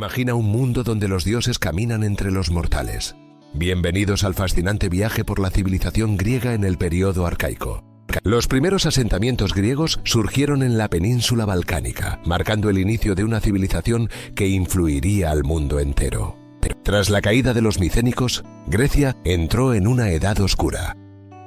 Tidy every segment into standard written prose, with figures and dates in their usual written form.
Imagina un mundo donde los dioses caminan entre los mortales. Bienvenidos al fascinante viaje por la civilización griega en el periodo arcaico. Los primeros asentamientos griegos surgieron en la península balcánica, marcando el inicio de una civilización que influiría al mundo entero. Tras la caída de los micénicos, Grecia entró en una edad oscura,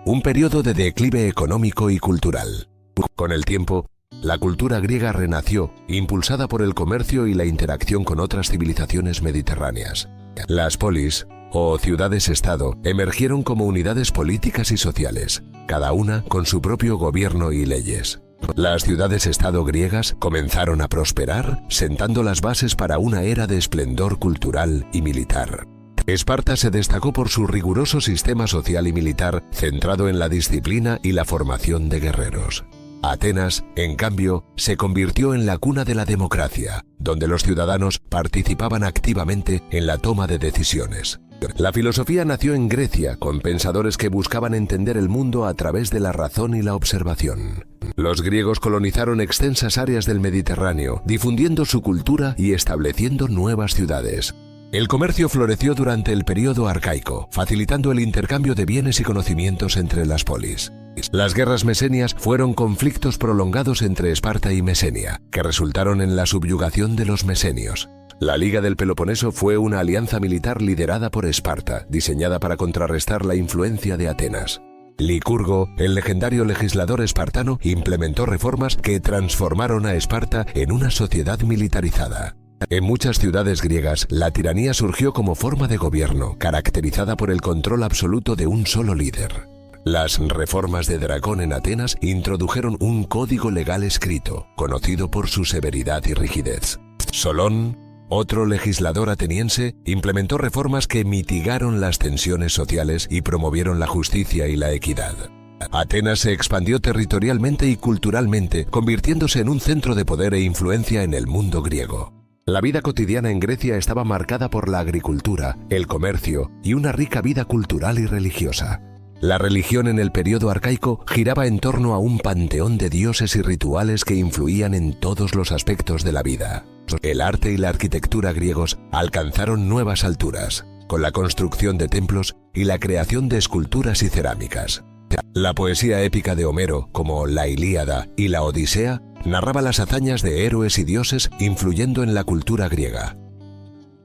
un periodo de declive económico y cultural. Con el tiempo, la cultura griega renació, impulsada por el comercio y la interacción con otras civilizaciones mediterráneas. Las polis, o ciudades-estado, emergieron como unidades políticas y sociales, cada una con su propio gobierno y leyes. Las ciudades-estado griegas comenzaron a prosperar, sentando las bases para una era de esplendor cultural y militar. Esparta se destacó por su riguroso sistema social y militar, centrado en la disciplina y la formación de guerreros. Atenas, en cambio, se convirtió en la cuna de la democracia, donde los ciudadanos participaban activamente en la toma de decisiones. La filosofía nació en Grecia, con pensadores que buscaban entender el mundo a través de la razón y la observación. Los griegos colonizaron extensas áreas del Mediterráneo, difundiendo su cultura y estableciendo nuevas ciudades. El comercio floreció durante el periodo arcaico, facilitando el intercambio de bienes y conocimientos entre las polis. Las guerras mesenias fueron conflictos prolongados entre Esparta y Mesenia, que resultaron en la subyugación de los mesenios. La Liga del Peloponeso fue una alianza militar liderada por Esparta, diseñada para contrarrestar la influencia de Atenas. Licurgo, el legendario legislador espartano, implementó reformas que transformaron a Esparta en una sociedad militarizada. En muchas ciudades griegas, la tiranía surgió como forma de gobierno, caracterizada por el control absoluto de un solo líder. Las reformas de Dracón en Atenas introdujeron un código legal escrito, conocido por su severidad y rigidez. Solón, otro legislador ateniense, implementó reformas que mitigaron las tensiones sociales y promovieron la justicia y la equidad. Atenas se expandió territorialmente y culturalmente, convirtiéndose en un centro de poder e influencia en el mundo griego. La vida cotidiana en Grecia estaba marcada por la agricultura, el comercio y una rica vida cultural y religiosa. La religión en el periodo arcaico giraba en torno a un panteón de dioses y rituales que influían en todos los aspectos de la vida. El arte y la arquitectura griegos alcanzaron nuevas alturas, con la construcción de templos y la creación de esculturas y cerámicas. La poesía épica de Homero, como la Ilíada y la Odisea, narraba las hazañas de héroes y dioses, influyendo en la cultura griega.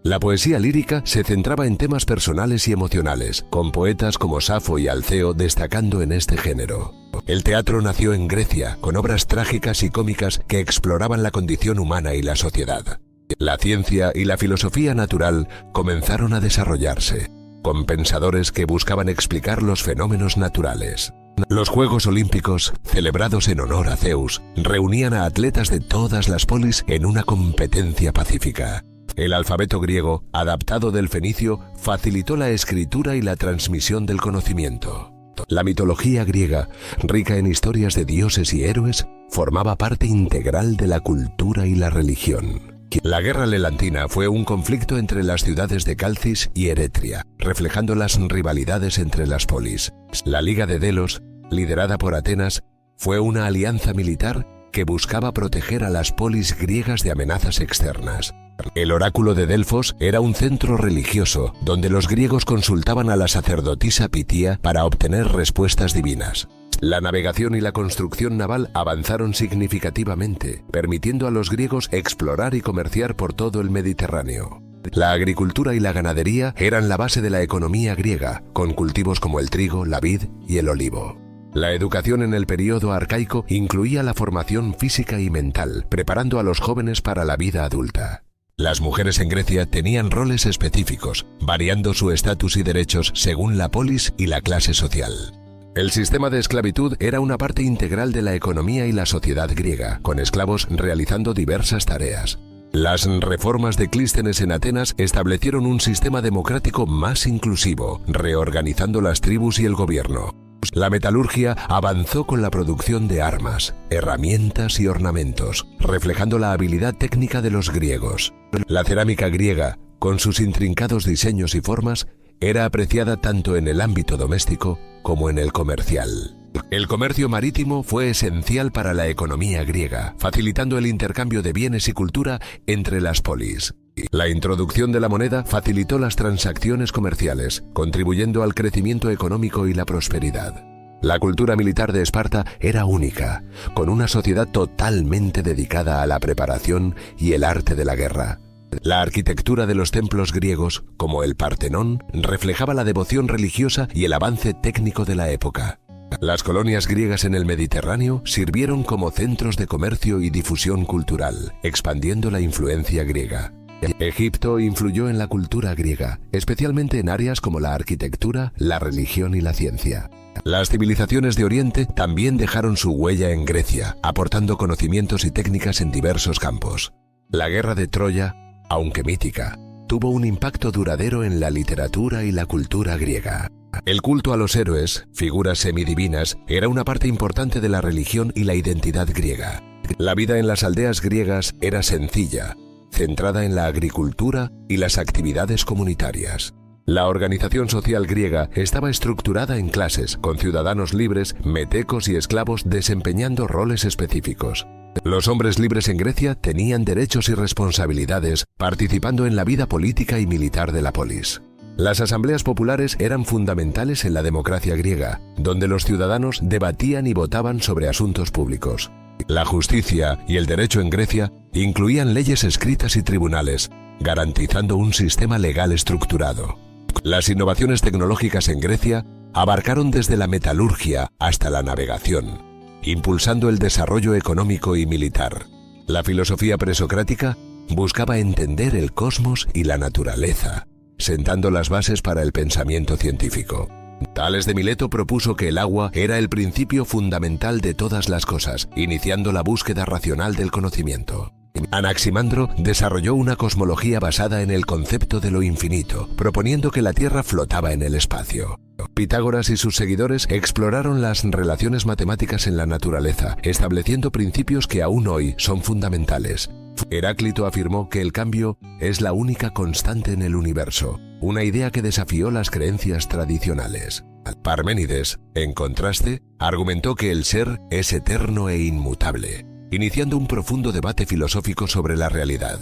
La poesía lírica se centraba en temas personales y emocionales, con poetas como Safo y Alceo destacando en este género. El teatro nació en Grecia, con obras trágicas y cómicas que exploraban la condición humana y la sociedad. La ciencia y la filosofía natural comenzaron a desarrollarse, con pensadores que buscaban explicar los fenómenos naturales. Los Juegos Olímpicos, celebrados en honor a Zeus, reunían a atletas de todas las polis en una competencia pacífica. El alfabeto griego, adaptado del fenicio, facilitó la escritura y la transmisión del conocimiento. La mitología griega, rica en historias de dioses y héroes, formaba parte integral de la cultura y la religión. La guerra lelantina fue un conflicto entre las ciudades de Calcis y Eretria, reflejando las rivalidades entre las polis. La Liga de Delos, liderada por Atenas, fue una alianza militar que buscaba proteger a las polis griegas de amenazas externas. El oráculo de Delfos era un centro religioso donde los griegos consultaban a la sacerdotisa Pitía para obtener respuestas divinas. La navegación y la construcción naval avanzaron significativamente, permitiendo a los griegos explorar y comerciar por todo el Mediterráneo. La agricultura y la ganadería eran la base de la economía griega, con cultivos como el trigo, la vid y el olivo. La educación en el periodo arcaico incluía la formación física y mental, preparando a los jóvenes para la vida adulta. Las mujeres en Grecia tenían roles específicos, variando su estatus y derechos según la polis y la clase social. El sistema de esclavitud era una parte integral de la economía y la sociedad griega, con esclavos realizando diversas tareas. Las reformas de Clístenes en Atenas establecieron un sistema democrático más inclusivo, reorganizando las tribus y el gobierno. La metalurgia avanzó con la producción de armas, herramientas y ornamentos, reflejando la habilidad técnica de los griegos. La cerámica griega, con sus intrincados diseños y formas, era apreciada tanto en el ámbito doméstico como en el comercial. El comercio marítimo fue esencial para la economía griega, facilitando el intercambio de bienes y cultura entre las polis. La introducción de la moneda facilitó las transacciones comerciales, contribuyendo al crecimiento económico y la prosperidad. La cultura militar de Esparta era única, con una sociedad totalmente dedicada a la preparación y el arte de la guerra. La arquitectura de los templos griegos, como el Partenón, reflejaba la devoción religiosa y el avance técnico de la época. Las colonias griegas en el Mediterráneo sirvieron como centros de comercio y difusión cultural, expandiendo la influencia griega. Egipto influyó en la cultura griega, especialmente en áreas como la arquitectura, la religión y la ciencia. Las civilizaciones de Oriente también dejaron su huella en Grecia, aportando conocimientos y técnicas en diversos campos. La guerra de Troya, aunque mítica, tuvo un impacto duradero en la literatura y la cultura griega. El culto a los héroes, figuras semidivinas, era una parte importante de la religión y la identidad griega. La vida en las aldeas griegas era sencilla, centrada en la agricultura y las actividades comunitarias. La organización social griega estaba estructurada en clases, con ciudadanos libres, metecos y esclavos desempeñando roles específicos. Los hombres libres en Grecia tenían derechos y responsabilidades, participando en la vida política y militar de la polis. Las asambleas populares eran fundamentales en la democracia griega, donde los ciudadanos debatían y votaban sobre asuntos públicos. La justicia y el derecho en Grecia incluían leyes escritas y tribunales, garantizando un sistema legal estructurado. Las innovaciones tecnológicas en Grecia abarcaron desde la metalurgia hasta la navegación, impulsando el desarrollo económico y militar. La filosofía presocrática buscaba entender el cosmos y la naturaleza, sentando las bases para el pensamiento científico. Tales de Mileto propuso que el agua era el principio fundamental de todas las cosas, iniciando la búsqueda racional del conocimiento. Anaximandro desarrolló una cosmología basada en el concepto de lo infinito, proponiendo que la Tierra flotaba en el espacio. Pitágoras y sus seguidores exploraron las relaciones matemáticas en la naturaleza, estableciendo principios que aún hoy son fundamentales. Heráclito afirmó que el cambio es la única constante en el universo, una idea que desafió las creencias tradicionales. Parménides, en contraste, argumentó que el ser es eterno e inmutable, iniciando un profundo debate filosófico sobre la realidad.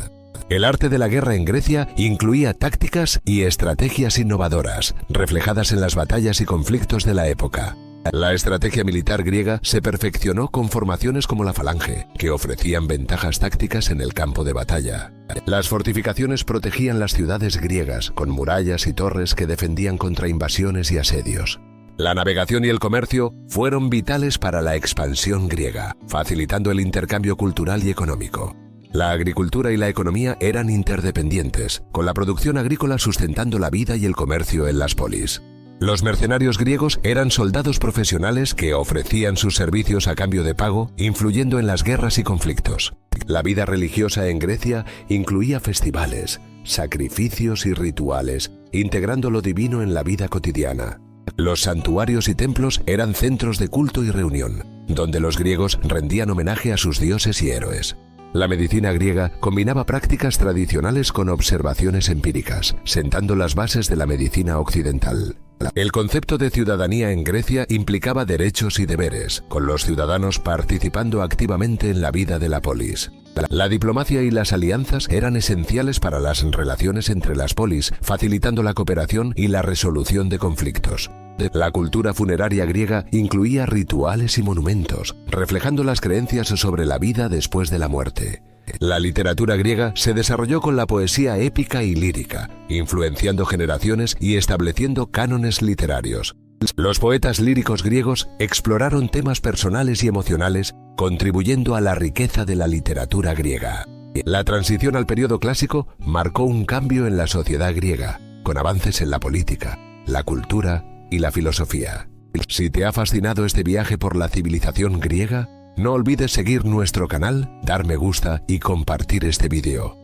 El arte de la guerra en Grecia incluía tácticas y estrategias innovadoras, reflejadas en las batallas y conflictos de la época. La estrategia militar griega se perfeccionó con formaciones como la falange, que ofrecían ventajas tácticas en el campo de batalla. Las fortificaciones protegían las ciudades griegas, con murallas y torres que defendían contra invasiones y asedios. La navegación y el comercio fueron vitales para la expansión griega, facilitando el intercambio cultural y económico. La agricultura y la economía eran interdependientes, con la producción agrícola sustentando la vida y el comercio en las polis. Los mercenarios griegos eran soldados profesionales que ofrecían sus servicios a cambio de pago, influyendo en las guerras y conflictos. La vida religiosa en Grecia incluía festivales, sacrificios y rituales, integrando lo divino en la vida cotidiana. Los santuarios y templos eran centros de culto y reunión, donde los griegos rendían homenaje a sus dioses y héroes. La medicina griega combinaba prácticas tradicionales con observaciones empíricas, sentando las bases de la medicina occidental. El concepto de ciudadanía en Grecia implicaba derechos y deberes, con los ciudadanos participando activamente en la vida de la polis. La diplomacia y las alianzas eran esenciales para las relaciones entre las polis, facilitando la cooperación y la resolución de conflictos. La cultura funeraria griega incluía rituales y monumentos, reflejando las creencias sobre la vida después de la muerte. La literatura griega se desarrolló con la poesía épica y lírica, influenciando generaciones y estableciendo cánones literarios. Los poetas líricos griegos exploraron temas personales y emocionales, contribuyendo a la riqueza de la literatura griega. La transición al periodo clásico marcó un cambio en la sociedad griega, con avances en la política, la cultura y la filosofía. Si te ha fascinado este viaje por la civilización griega, no olvides seguir nuestro canal, dar me gusta y compartir este vídeo.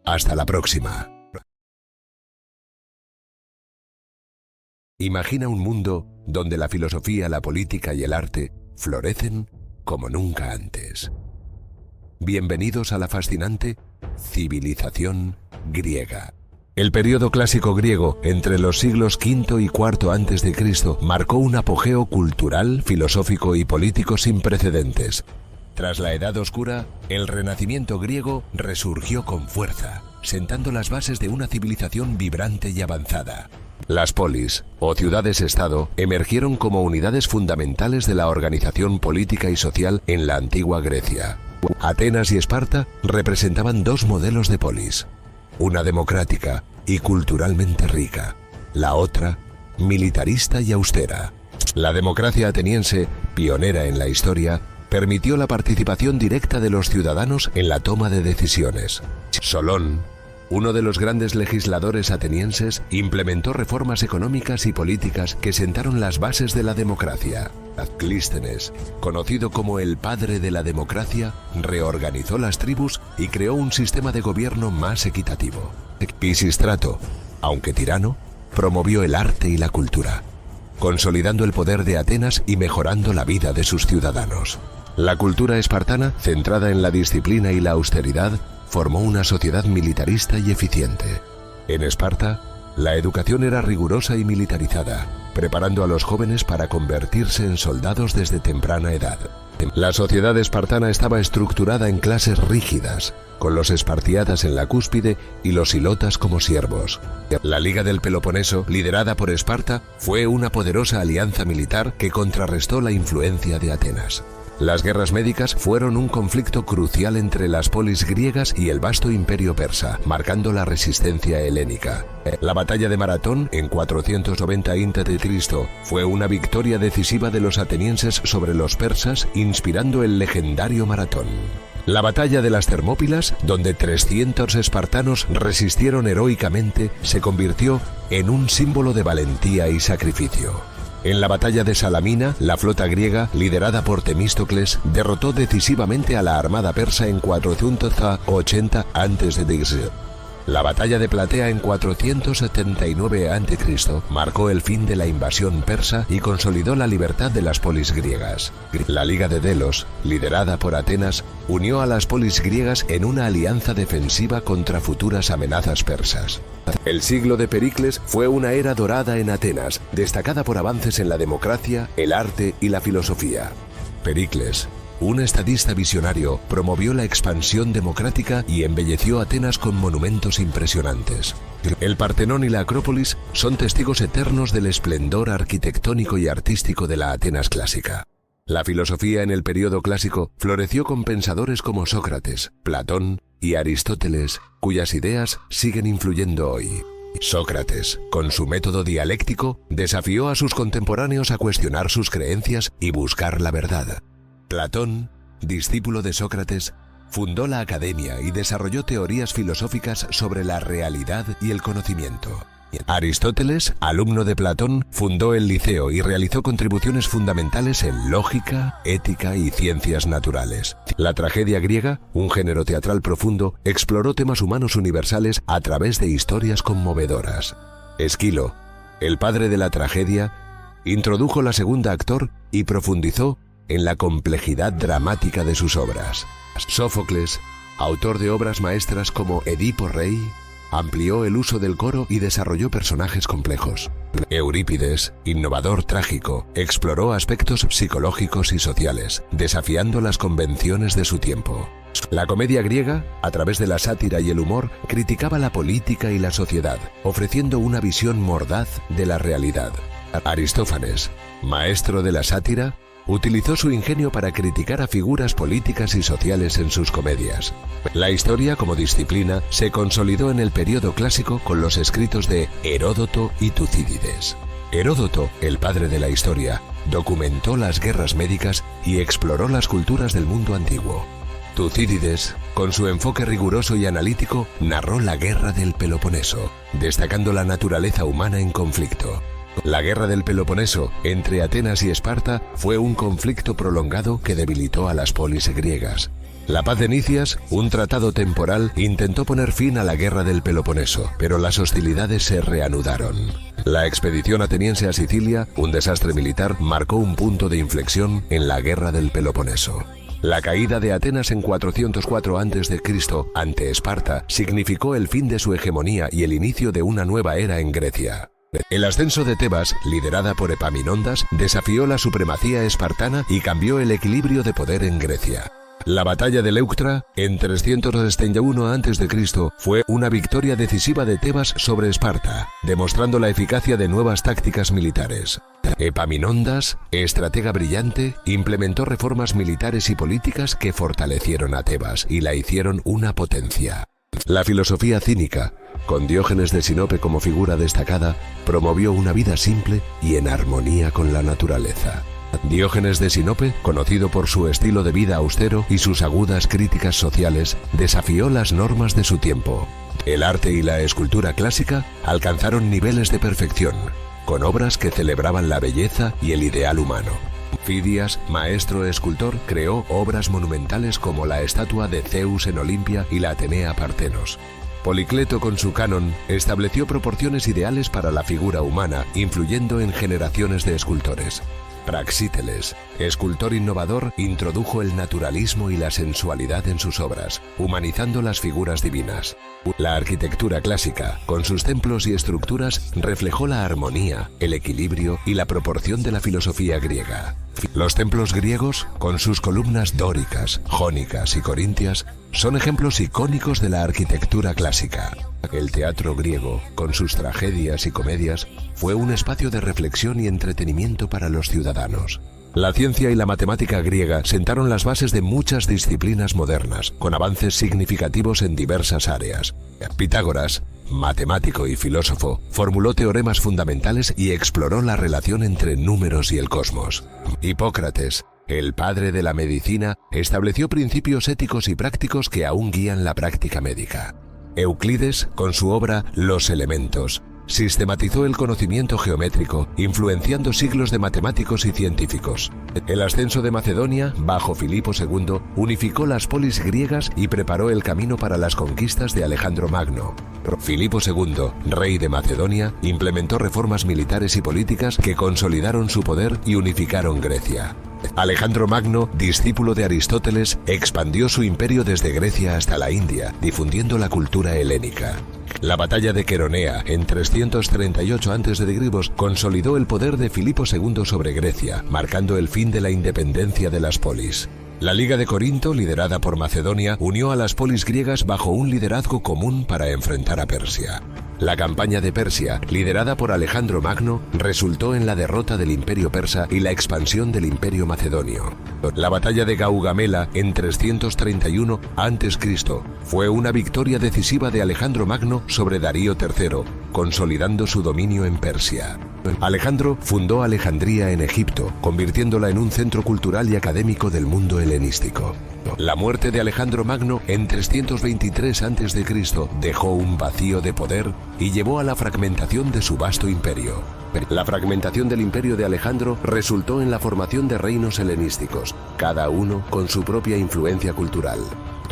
Hasta la próxima. Imagina un mundo donde la filosofía, la política y el arte florecen como nunca antes. Bienvenidos a la fascinante civilización griega. El periodo clásico griego, entre los siglos V y IV a.C., marcó un apogeo cultural, filosófico y político sin precedentes. Tras la Edad Oscura, el Renacimiento griego resurgió con fuerza, sentando las bases de una civilización vibrante y avanzada. Las polis, o ciudades-estado, emergieron como unidades fundamentales de la organización política y social en la antigua Grecia. Atenas y Esparta representaban dos modelos de polis, una democrática y culturalmente rica, la otra militarista y austera. La democracia ateniense, pionera en la historia, permitió la participación directa de los ciudadanos en la toma de decisiones. Solón, uno de los grandes legisladores atenienses, implementó reformas económicas y políticas que sentaron las bases de la democracia. Clístenes, conocido como el padre de la democracia, reorganizó las tribus y creó un sistema de gobierno más equitativo. Pisístrato, aunque tirano, promovió el arte y la cultura, consolidando el poder de Atenas y mejorando la vida de sus ciudadanos. La cultura espartana, centrada en la disciplina y la austeridad, formó una sociedad militarista y eficiente. En Esparta, la educación era rigurosa y militarizada, preparando a los jóvenes para convertirse en soldados desde temprana edad. La sociedad espartana estaba estructurada en clases rígidas, con los espartiatas en la cúspide y los ilotas como siervos. La Liga del Peloponeso, liderada por Esparta, fue una poderosa alianza militar que contrarrestó la influencia de Atenas. Las guerras médicas fueron un conflicto crucial entre las polis griegas y el vasto imperio persa, marcando la resistencia helénica. La batalla de Maratón, en 490 a.C., fue una victoria decisiva de los atenienses sobre los persas, inspirando el legendario Maratón. La batalla de las Termópilas, donde 300 espartanos resistieron heroicamente, se convirtió en un símbolo de valentía y sacrificio. En la batalla de Salamina, la flota griega, liderada por Temístocles, derrotó decisivamente a la armada persa en 480 a.C. La batalla de Platea en 479 a.C. marcó el fin de la invasión persa y consolidó la libertad de las polis griegas. La Liga de Delos, liderada por Atenas, unió a las polis griegas en una alianza defensiva contra futuras amenazas persas. El siglo de Pericles fue una era dorada en Atenas, destacada por avances en la democracia, el arte y la filosofía. Pericles, un estadista visionario, promovió la expansión democrática y embelleció Atenas con monumentos impresionantes. El Partenón y la Acrópolis son testigos eternos del esplendor arquitectónico y artístico de la Atenas clásica. La filosofía en el período clásico floreció con pensadores como Sócrates, Platón y Aristóteles, cuyas ideas siguen influyendo hoy. Sócrates, con su método dialéctico, desafió a sus contemporáneos a cuestionar sus creencias y buscar la verdad. Platón, discípulo de Sócrates, fundó la academia y desarrolló teorías filosóficas sobre la realidad y el conocimiento. Aristóteles, alumno de Platón, fundó el Liceo y realizó contribuciones fundamentales en lógica, ética y ciencias naturales. La tragedia griega, un género teatral profundo, exploró temas humanos universales a través de historias conmovedoras. Esquilo, el padre de la tragedia, introdujo la segunda actor y profundizó en la complejidad dramática de sus obras. Sófocles, autor de obras maestras como Edipo Rey, amplió el uso del coro y desarrolló personajes complejos. Eurípides, innovador trágico, exploró aspectos psicológicos y sociales, desafiando las convenciones de su tiempo. La comedia griega, a través de la sátira y el humor, criticaba la política y la sociedad, ofreciendo una visión mordaz de la realidad. Aristófanes, maestro de la sátira, utilizó su ingenio para criticar a figuras políticas y sociales en sus comedias. La historia como disciplina se consolidó en el período clásico con los escritos de Heródoto y Tucídides. Heródoto, el padre de la historia, documentó las guerras médicas y exploró las culturas del mundo antiguo. Tucídides, con su enfoque riguroso y analítico, narró la guerra del Peloponeso, destacando la naturaleza humana en conflicto. La guerra del Peloponeso entre Atenas y Esparta fue un conflicto prolongado que debilitó a las polis griegas. La paz de Nicias, un tratado temporal, intentó poner fin a la guerra del Peloponeso, pero las hostilidades se reanudaron. La expedición ateniense a Sicilia, un desastre militar, marcó un punto de inflexión en la guerra del Peloponeso. La caída de Atenas en 404 a.C. ante Esparta significó el fin de su hegemonía y el inicio de una nueva era en Grecia. El ascenso de Tebas, liderada por Epaminondas, desafió la supremacía espartana y cambió el equilibrio de poder en Grecia. La batalla de Leuctra, en 361 a.C., fue una victoria decisiva de Tebas sobre Esparta, demostrando la eficacia de nuevas tácticas militares. Epaminondas, estratega brillante, implementó reformas militares y políticas que fortalecieron a Tebas y la hicieron una potencia. La filosofía cínica, con Diógenes de Sinope como figura destacada, promovió una vida simple y en armonía con la naturaleza. Diógenes de Sinope, conocido por su estilo de vida austero y sus agudas críticas sociales, desafió las normas de su tiempo. El arte y la escultura clásica alcanzaron niveles de perfección, con obras que celebraban la belleza y el ideal humano. Fidias, maestro escultor, creó obras monumentales como la estatua de Zeus en Olimpia y la Atenea Partenos. Policleto, con su canon, estableció proporciones ideales para la figura humana, influyendo en generaciones de escultores. Praxíteles, escultor innovador, introdujo el naturalismo y la sensualidad en sus obras, humanizando las figuras divinas. La arquitectura clásica, con sus templos y estructuras, reflejó la armonía, el equilibrio y la proporción de la filosofía griega. Los templos griegos, con sus columnas dóricas, jónicas y corintias, son ejemplos icónicos de la arquitectura clásica. El teatro griego, con sus tragedias y comedias, fue un espacio de reflexión y entretenimiento para los ciudadanos. La ciencia y la matemática griega sentaron las bases de muchas disciplinas modernas, con avances significativos en diversas áreas. Pitágoras, matemático y filósofo, formuló teoremas fundamentales y exploró la relación entre números y el cosmos. Hipócrates, el padre de la medicina, estableció principios éticos y prácticos que aún guían la práctica médica. Euclides, con su obra Los Elementos, sistematizó el conocimiento geométrico, influenciando siglos de matemáticos y científicos. El ascenso de Macedonia, bajo Filipo II, unificó las polis griegas y preparó el camino para las conquistas de Alejandro Magno. Filipo II, rey de Macedonia, implementó reformas militares y políticas que consolidaron su poder y unificaron Grecia. Alejandro Magno, discípulo de Aristóteles, expandió su imperio desde Grecia hasta la India, difundiendo la cultura helénica. La batalla de Queronea, en 338 a.C., consolidó el poder de Filipo II sobre Grecia, marcando el fin de la independencia de las polis. La Liga de Corinto, liderada por Macedonia, unió a las polis griegas bajo un liderazgo común para enfrentar a Persia. La campaña de Persia, liderada por Alejandro Magno, resultó en la derrota del imperio persa y la expansión del imperio macedonio. La batalla de Gaugamela, en 331 a.C., fue una victoria decisiva de Alejandro Magno sobre Darío III, consolidando su dominio en Persia. Alejandro fundó Alejandría en Egipto, convirtiéndola en un centro cultural y académico del mundo helenístico. La muerte de Alejandro Magno en 323 a.C. dejó un vacío de poder y llevó a la fragmentación de su vasto imperio. La fragmentación del imperio de Alejandro resultó en la formación de reinos helenísticos, cada uno con su propia influencia cultural.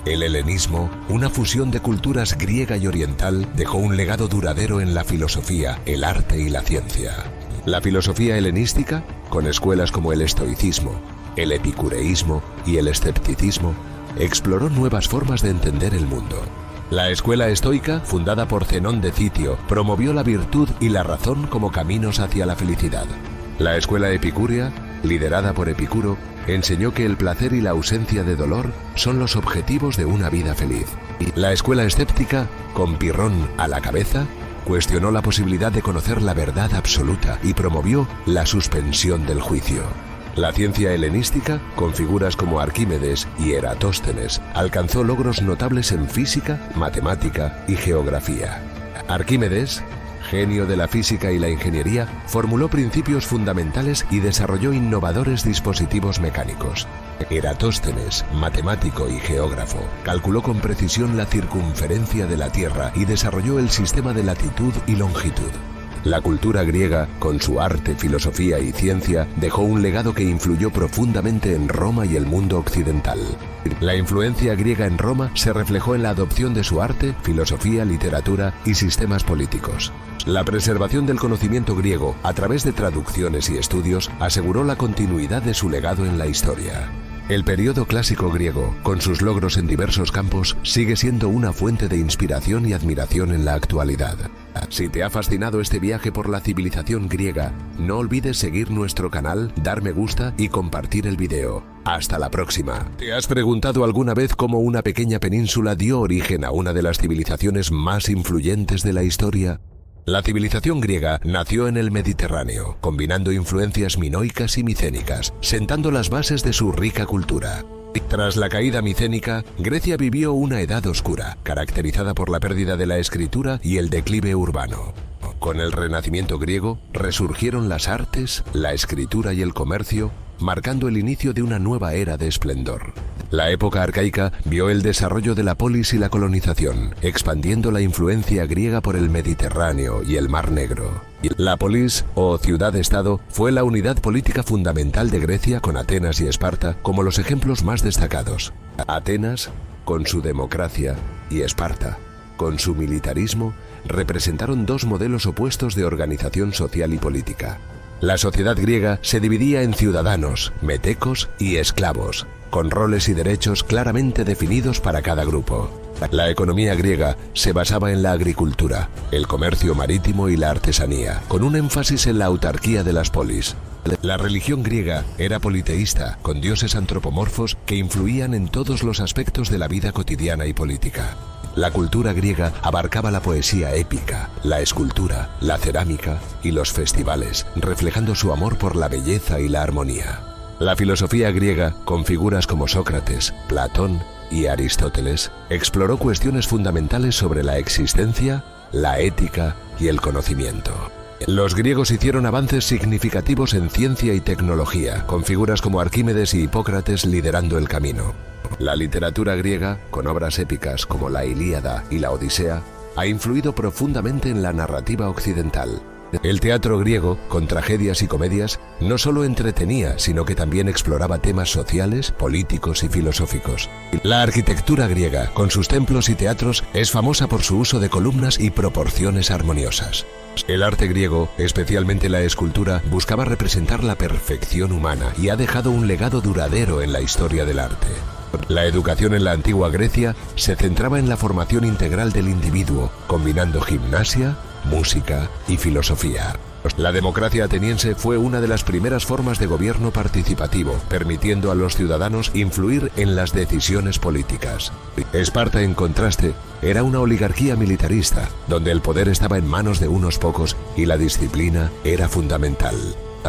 El helenismo, una fusión de culturas griega y oriental, dejó un legado duradero en la filosofía, el arte y la ciencia. La filosofía helenística, con escuelas como el estoicismo, el epicureísmo y el escepticismo, exploró nuevas formas de entender el mundo. La escuela estoica, fundada por Zenón de Citio, promovió la virtud y la razón como caminos hacia la felicidad. La escuela epicúrea, liderada por Epicuro, enseñó que el placer y la ausencia de dolor son los objetivos de una vida feliz. La escuela escéptica, con Pirrón a la cabeza, cuestionó la posibilidad de conocer la verdad absoluta y promovió la suspensión del juicio. La ciencia helenística, con figuras como Arquímedes y Eratóstenes, alcanzó logros notables en física, matemática y geografía. Arquímedes, genio de la física y la ingeniería, formuló principios fundamentales y desarrolló innovadores dispositivos mecánicos. Eratóstenes, matemático y geógrafo, calculó con precisión la circunferencia de la Tierra y desarrolló el sistema de latitud y longitud. La cultura griega, con su arte, filosofía y ciencia, dejó un legado que influyó profundamente en Roma y el mundo occidental. La influencia griega en Roma se reflejó en la adopción de su arte, filosofía, literatura y sistemas políticos. La preservación del conocimiento griego, a través de traducciones y estudios, aseguró la continuidad de su legado en la historia. El periodo clásico griego, con sus logros en diversos campos, sigue siendo una fuente de inspiración y admiración en la actualidad. Si te ha fascinado este viaje por la civilización griega, no olvides seguir nuestro canal, dar me gusta y compartir el video. Hasta la próxima. ¿Te has preguntado alguna vez cómo una pequeña península dio origen a una de las civilizaciones más influyentes de la historia? La civilización griega nació en el Mediterráneo, combinando influencias minoicas y micénicas, sentando las bases de su rica cultura. Tras la caída micénica, Grecia vivió una edad oscura, caracterizada por la pérdida de la escritura y el declive urbano. Con el Renacimiento griego, resurgieron las artes, la escritura y el comercio, marcando el inicio de una nueva era de esplendor. La época arcaica vio el desarrollo de la polis y la colonización, expandiendo la influencia griega por el Mediterráneo y el Mar Negro. La polis, o ciudad-estado, fue la unidad política fundamental de Grecia, con Atenas y Esparta como los ejemplos más destacados. Atenas, con su democracia, y Esparta, con su militarismo, representaron dos modelos opuestos de organización social y política. La sociedad griega se dividía en ciudadanos, metecos y esclavos, con roles y derechos claramente definidos para cada grupo. La economía griega se basaba en la agricultura, el comercio marítimo y la artesanía, con un énfasis en la autarquía de las polis. La religión griega era politeísta, con dioses antropomorfos que influían en todos los aspectos de la vida cotidiana y política. La cultura griega abarcaba la poesía épica, la escultura, la cerámica y los festivales, reflejando su amor por la belleza y la armonía. La filosofía griega, con figuras como Sócrates, Platón y Aristóteles, exploró cuestiones fundamentales sobre la existencia, la ética y el conocimiento. Los griegos hicieron avances significativos en ciencia y tecnología, con figuras como Arquímedes y Hipócrates liderando el camino. La literatura griega, con obras épicas como la Ilíada y la Odisea, ha influido profundamente en la narrativa occidental. El teatro griego, con tragedias y comedias, no solo entretenía, sino que también exploraba temas sociales, políticos y filosóficos. La arquitectura griega, con sus templos y teatros, es famosa por su uso de columnas y proporciones armoniosas. El arte griego, especialmente la escultura, buscaba representar la perfección humana y ha dejado un legado duradero en la historia del arte. La educación en la antigua Grecia se centraba en la formación integral del individuo, combinando gimnasia, música y filosofía. La democracia ateniense fue una de las primeras formas de gobierno participativo, permitiendo a los ciudadanos influir en las decisiones políticas. Esparta, en contraste, era una oligarquía militarista, donde el poder estaba en manos de unos pocos y la disciplina era fundamental.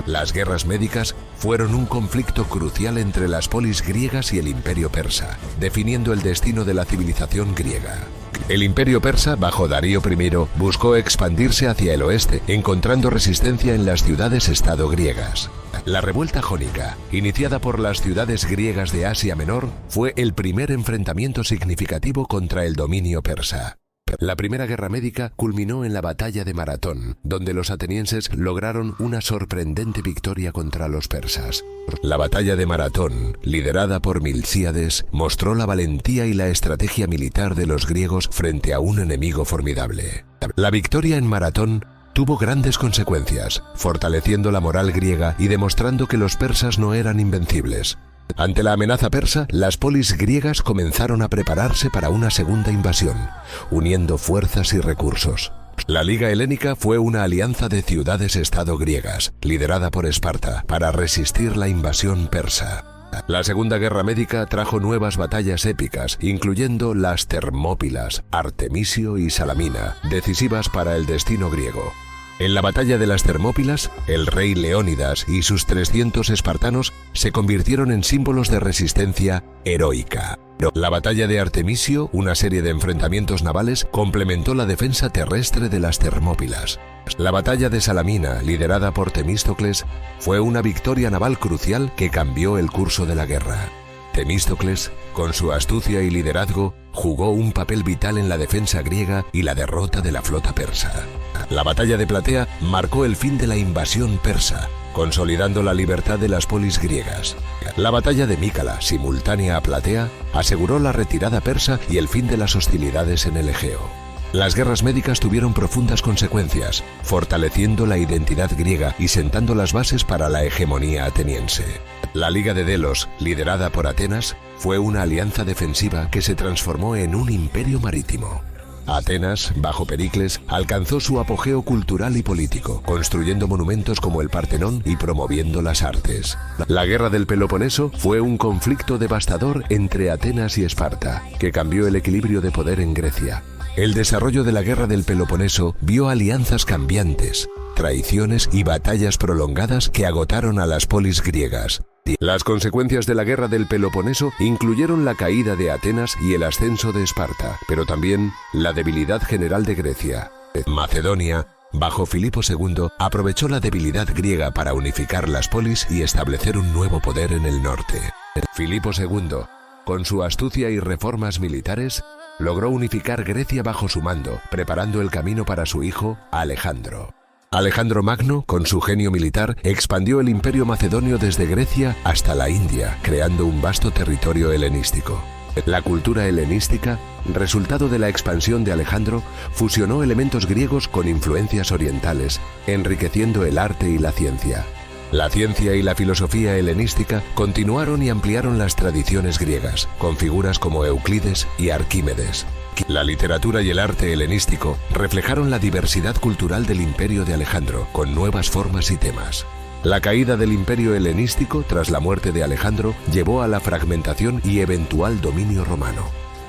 Las guerras médicas fueron un conflicto crucial entre las polis griegas y el imperio persa, definiendo el destino de la civilización griega. El imperio persa, bajo Darío I, buscó expandirse hacia el oeste, encontrando resistencia en las ciudades-estado griegas. La revuelta jónica, iniciada por las ciudades griegas de Asia Menor, fue el primer enfrentamiento significativo contra el dominio persa. La Primera Guerra Médica culminó en la Batalla de Maratón, donde los atenienses lograron una sorprendente victoria contra los persas. La Batalla de Maratón, liderada por Milcíades, mostró la valentía y la estrategia militar de los griegos frente a un enemigo formidable. La victoria en Maratón tuvo grandes consecuencias, fortaleciendo la moral griega y demostrando que los persas no eran invencibles. Ante la amenaza persa, las polis griegas comenzaron a prepararse para una segunda invasión, uniendo fuerzas y recursos. La Liga Helénica fue una alianza de ciudades-estado griegas, liderada por Esparta, para resistir la invasión persa. La Segunda Guerra Médica trajo nuevas batallas épicas, incluyendo las Termópilas, Artemisio y Salamina, decisivas para el destino griego. En la batalla de las Termópilas, el rey Leónidas y sus 300 espartanos se convirtieron en símbolos de resistencia heroica. La batalla de Artemisio, una serie de enfrentamientos navales, complementó la defensa terrestre de las Termópilas. La batalla de Salamina, liderada por Temístocles, fue una victoria naval crucial que cambió el curso de la guerra. Temístocles, con su astucia y liderazgo, jugó un papel vital en la defensa griega y la derrota de la flota persa. La batalla de Platea marcó el fin de la invasión persa, consolidando la libertad de las polis griegas. La batalla de Mícala, simultánea a Platea, aseguró la retirada persa y el fin de las hostilidades en el Egeo. Las guerras médicas tuvieron profundas consecuencias, fortaleciendo la identidad griega y sentando las bases para la hegemonía ateniense. La Liga de Delos, liderada por Atenas, fue una alianza defensiva que se transformó en un imperio marítimo. Atenas, bajo Pericles, alcanzó su apogeo cultural y político, construyendo monumentos como el Partenón y promoviendo las artes. La Guerra del Peloponeso fue un conflicto devastador entre Atenas y Esparta, que cambió el equilibrio de poder en Grecia. El desarrollo de la Guerra del Peloponeso vio alianzas cambiantes, traiciones y batallas prolongadas que agotaron a las polis griegas. Las consecuencias de la Guerra del Peloponeso incluyeron la caída de Atenas y el ascenso de Esparta, pero también la debilidad general de Grecia. Macedonia, bajo Filipo II, aprovechó la debilidad griega para unificar las polis y establecer un nuevo poder en el norte. Filipo II, con su astucia y reformas militares, logró unificar Grecia bajo su mando, preparando el camino para su hijo, Alejandro. Alejandro Magno, con su genio militar, expandió el imperio macedonio desde Grecia hasta la India, creando un vasto territorio helenístico. La cultura helenística, resultado de la expansión de Alejandro, fusionó elementos griegos con influencias orientales, enriqueciendo el arte y la ciencia. La ciencia y la filosofía helenística continuaron y ampliaron las tradiciones griegas, con figuras como Euclides y Arquímedes. La literatura y el arte helenístico reflejaron la diversidad cultural del imperio de Alejandro, con nuevas formas y temas. La caída del imperio helenístico tras la muerte de Alejandro llevó a la fragmentación y eventual dominio romano.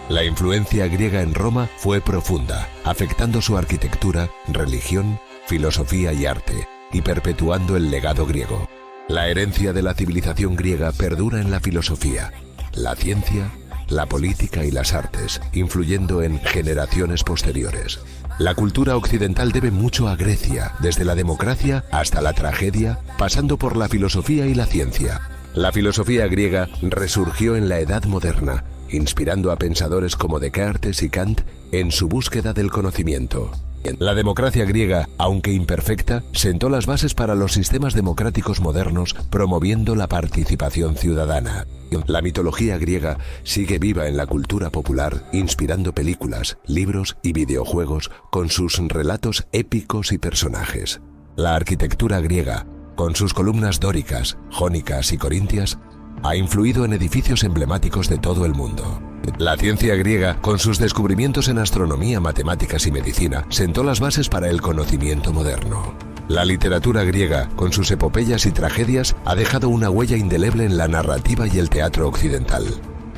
La influencia griega en Roma fue profunda, afectando su arquitectura, religión, filosofía y arte, y perpetuando el legado griego. La herencia de la civilización griega perdura en la filosofía, la ciencia, la política y las artes, influyendo en generaciones posteriores. La cultura occidental debe mucho a Grecia, desde la democracia hasta la tragedia, pasando por la filosofía y la ciencia. La filosofía griega resurgió en la Edad Moderna, inspirando a pensadores como Descartes y Kant en su búsqueda del conocimiento. La democracia griega, aunque imperfecta, sentó las bases para los sistemas democráticos modernos, promoviendo la participación ciudadana. La mitología griega sigue viva en la cultura popular, inspirando películas, libros y videojuegos con sus relatos épicos y personajes. La arquitectura griega, con sus columnas dóricas, jónicas y corintias, ha influido en edificios emblemáticos de todo el mundo. La ciencia griega, con sus descubrimientos en astronomía, matemáticas y medicina, sentó las bases para el conocimiento moderno. La literatura griega, con sus epopeyas y tragedias, ha dejado una huella indeleble en la narrativa y el teatro occidental.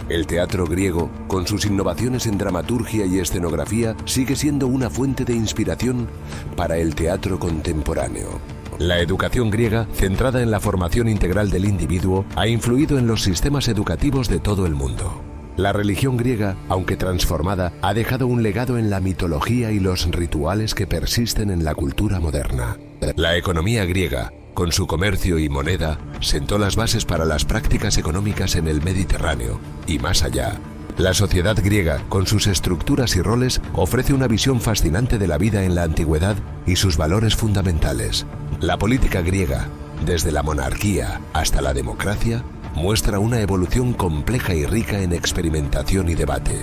El teatro griego, con sus innovaciones en dramaturgia y escenografía, sigue siendo una fuente de inspiración para el teatro contemporáneo. La educación griega, centrada en la formación integral del individuo, ha influido en los sistemas educativos de todo el mundo. La religión griega, aunque transformada, ha dejado un legado en la mitología y los rituales que persisten en la cultura moderna. La economía griega, con su comercio y moneda, sentó las bases para las prácticas económicas en el Mediterráneo y más allá. La sociedad griega, con sus estructuras y roles, ofrece una visión fascinante de la vida en la antigüedad y sus valores fundamentales. La política griega, desde la monarquía hasta la democracia, muestra una evolución compleja y rica en experimentación y debate.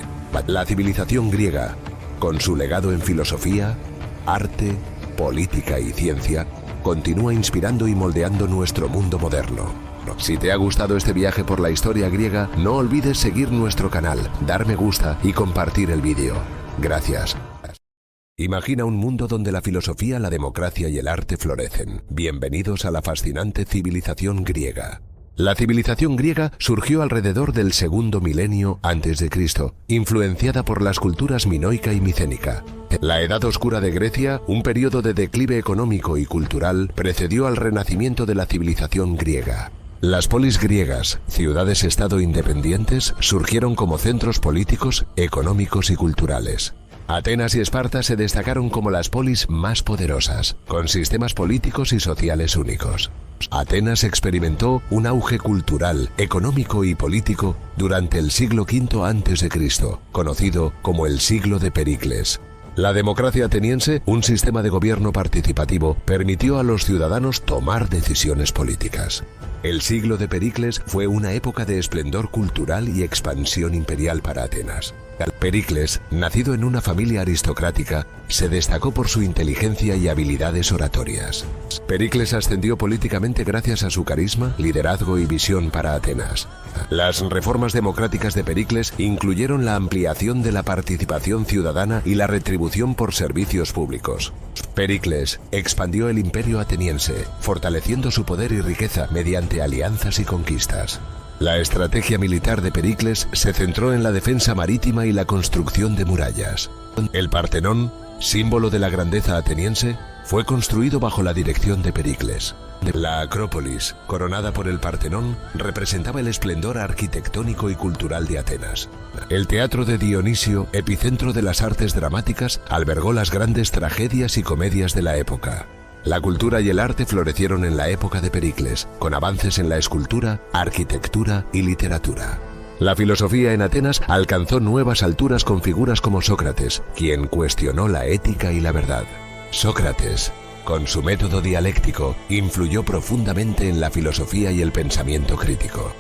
La civilización griega, con su legado en filosofía, arte, política y ciencia, continúa inspirando y moldeando nuestro mundo moderno. Si te ha gustado este viaje por la historia griega, no olvides seguir nuestro canal, dar me gusta y compartir el vídeo. Gracias. Imagina un mundo donde la filosofía, la democracia y el arte florecen. Bienvenidos a la fascinante civilización griega. La civilización griega surgió alrededor del segundo milenio antes de Cristo, influenciada por las culturas minoica y micénica. La Edad Oscura de Grecia, un periodo de declive económico y cultural, precedió al renacimiento de la civilización griega. Las polis griegas, ciudades-estado independientes, surgieron como centros políticos, económicos y culturales. Atenas y Esparta se destacaron como las polis más poderosas, con sistemas políticos y sociales únicos. Atenas experimentó un auge cultural, económico y político durante el siglo V a.C., conocido como el siglo de Pericles. La democracia ateniense, un sistema de gobierno participativo, permitió a los ciudadanos tomar decisiones políticas. El siglo de Pericles fue una época de esplendor cultural y expansión imperial para Atenas. Pericles, nacido en una familia aristocrática, se destacó por su inteligencia y habilidades oratorias. Pericles ascendió políticamente gracias a su carisma, liderazgo y visión para Atenas. Las reformas democráticas de Pericles incluyeron la ampliación de la participación ciudadana y la retribución por servicios públicos. Pericles expandió el imperio ateniense, fortaleciendo su poder y riqueza mediante alianzas y conquistas. La estrategia militar de Pericles se centró en la defensa marítima y la construcción de murallas. El Partenón, símbolo de la grandeza ateniense, fue construido bajo la dirección de Pericles. La Acrópolis, coronada por el Partenón, representaba el esplendor arquitectónico y cultural de Atenas. El teatro de Dionisio, epicentro de las artes dramáticas, albergó las grandes tragedias y comedias de la época. La cultura y el arte florecieron en la época de Pericles, con avances en la escultura, arquitectura y literatura. La filosofía en Atenas alcanzó nuevas alturas con figuras como Sócrates, quien cuestionó la ética y la verdad. Sócrates, con su método dialéctico, influyó profundamente en la filosofía y el pensamiento crítico.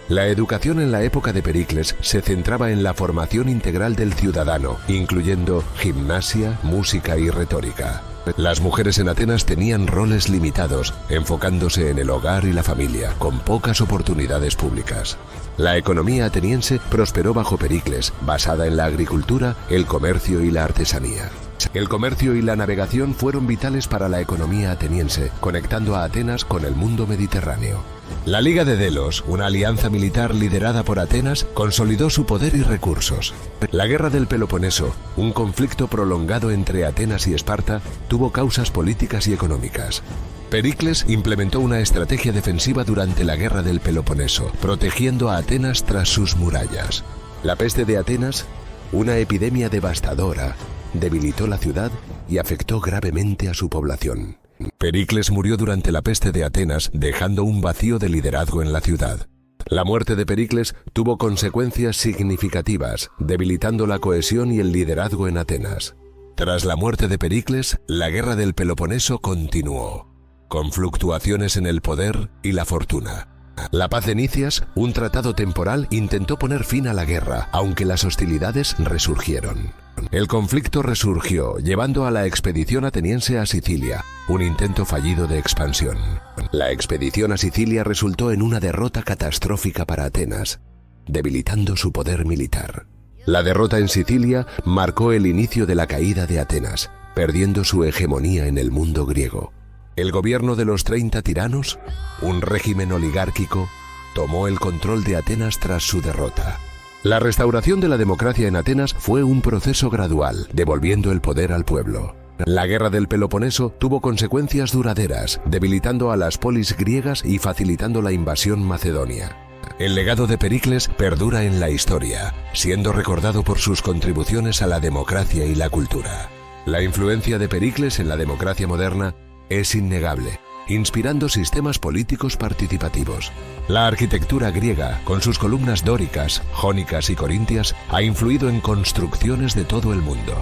La educación en la época de Pericles se centraba en la formación integral del ciudadano, incluyendo gimnasia, música y retórica. Las mujeres en Atenas tenían roles limitados, enfocándose en el hogar y la familia, con pocas oportunidades públicas. La economía ateniense prosperó bajo Pericles, basada en la agricultura, el comercio y la artesanía. El comercio y la navegación fueron vitales para la economía ateniense, conectando a Atenas con el mundo mediterráneo. La Liga de Delos, una alianza militar liderada por Atenas, consolidó su poder y recursos. La Guerra del Peloponeso, un conflicto prolongado entre Atenas y Esparta, tuvo causas políticas y económicas. Pericles implementó una estrategia defensiva durante la Guerra del Peloponeso, protegiendo a Atenas tras sus murallas. La peste de Atenas, una epidemia devastadora, debilitó la ciudad y afectó gravemente a su población. Pericles murió durante la peste de Atenas, dejando un vacío de liderazgo en la ciudad. La muerte de Pericles tuvo consecuencias significativas, debilitando la cohesión y el liderazgo en Atenas. Tras la muerte de Pericles, la Guerra del Peloponeso continuó, con fluctuaciones en el poder y la fortuna. La paz de Nicias, un tratado temporal, intentó poner fin a la guerra, aunque las hostilidades resurgieron. El conflicto resurgió, llevando a la expedición ateniense a Sicilia, un intento fallido de expansión. La expedición a Sicilia resultó en una derrota catastrófica para Atenas, debilitando su poder militar. La derrota en Sicilia marcó el inicio de la caída de Atenas, perdiendo su hegemonía en el mundo griego. El gobierno de los 30 tiranos, un régimen oligárquico, tomó el control de Atenas tras su derrota. La restauración de la democracia en Atenas fue un proceso gradual, devolviendo el poder al pueblo. La Guerra del Peloponeso tuvo consecuencias duraderas, debilitando a las polis griegas y facilitando la invasión macedonia. El legado de Pericles perdura en la historia, siendo recordado por sus contribuciones a la democracia y la cultura. La influencia de Pericles en la democracia moderna es innegable, inspirando sistemas políticos participativos. La arquitectura griega, con sus columnas dóricas, jónicas y corintias, ha influido en construcciones de todo el mundo.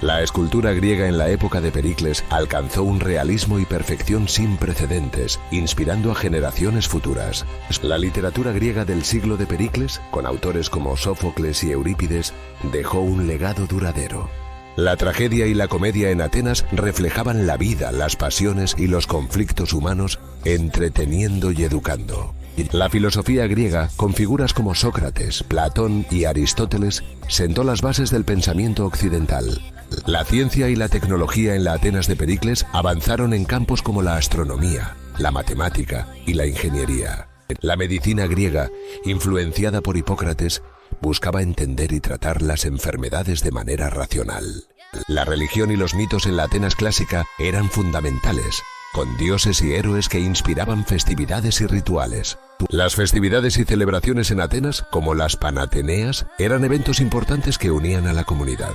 La escultura griega en la época de Pericles alcanzó un realismo y perfección sin precedentes, inspirando a generaciones futuras. La literatura griega del siglo de Pericles, con autores como Sófocles y Eurípides, dejó un legado duradero. La tragedia y la comedia en Atenas reflejaban la vida, las pasiones y los conflictos humanos, entreteniendo y educando. La filosofía griega, con figuras como Sócrates, Platón y Aristóteles, sentó las bases del pensamiento occidental. La ciencia y la tecnología en la Atenas de Pericles avanzaron en campos como la astronomía, la matemática y la ingeniería. La medicina griega, influenciada por Hipócrates, buscaba entender y tratar las enfermedades de manera racional. La religión y los mitos en la Atenas clásica eran fundamentales, con dioses y héroes que inspiraban festividades y rituales. Las festividades y celebraciones en Atenas, como las Panateneas, eran eventos importantes que unían a la comunidad.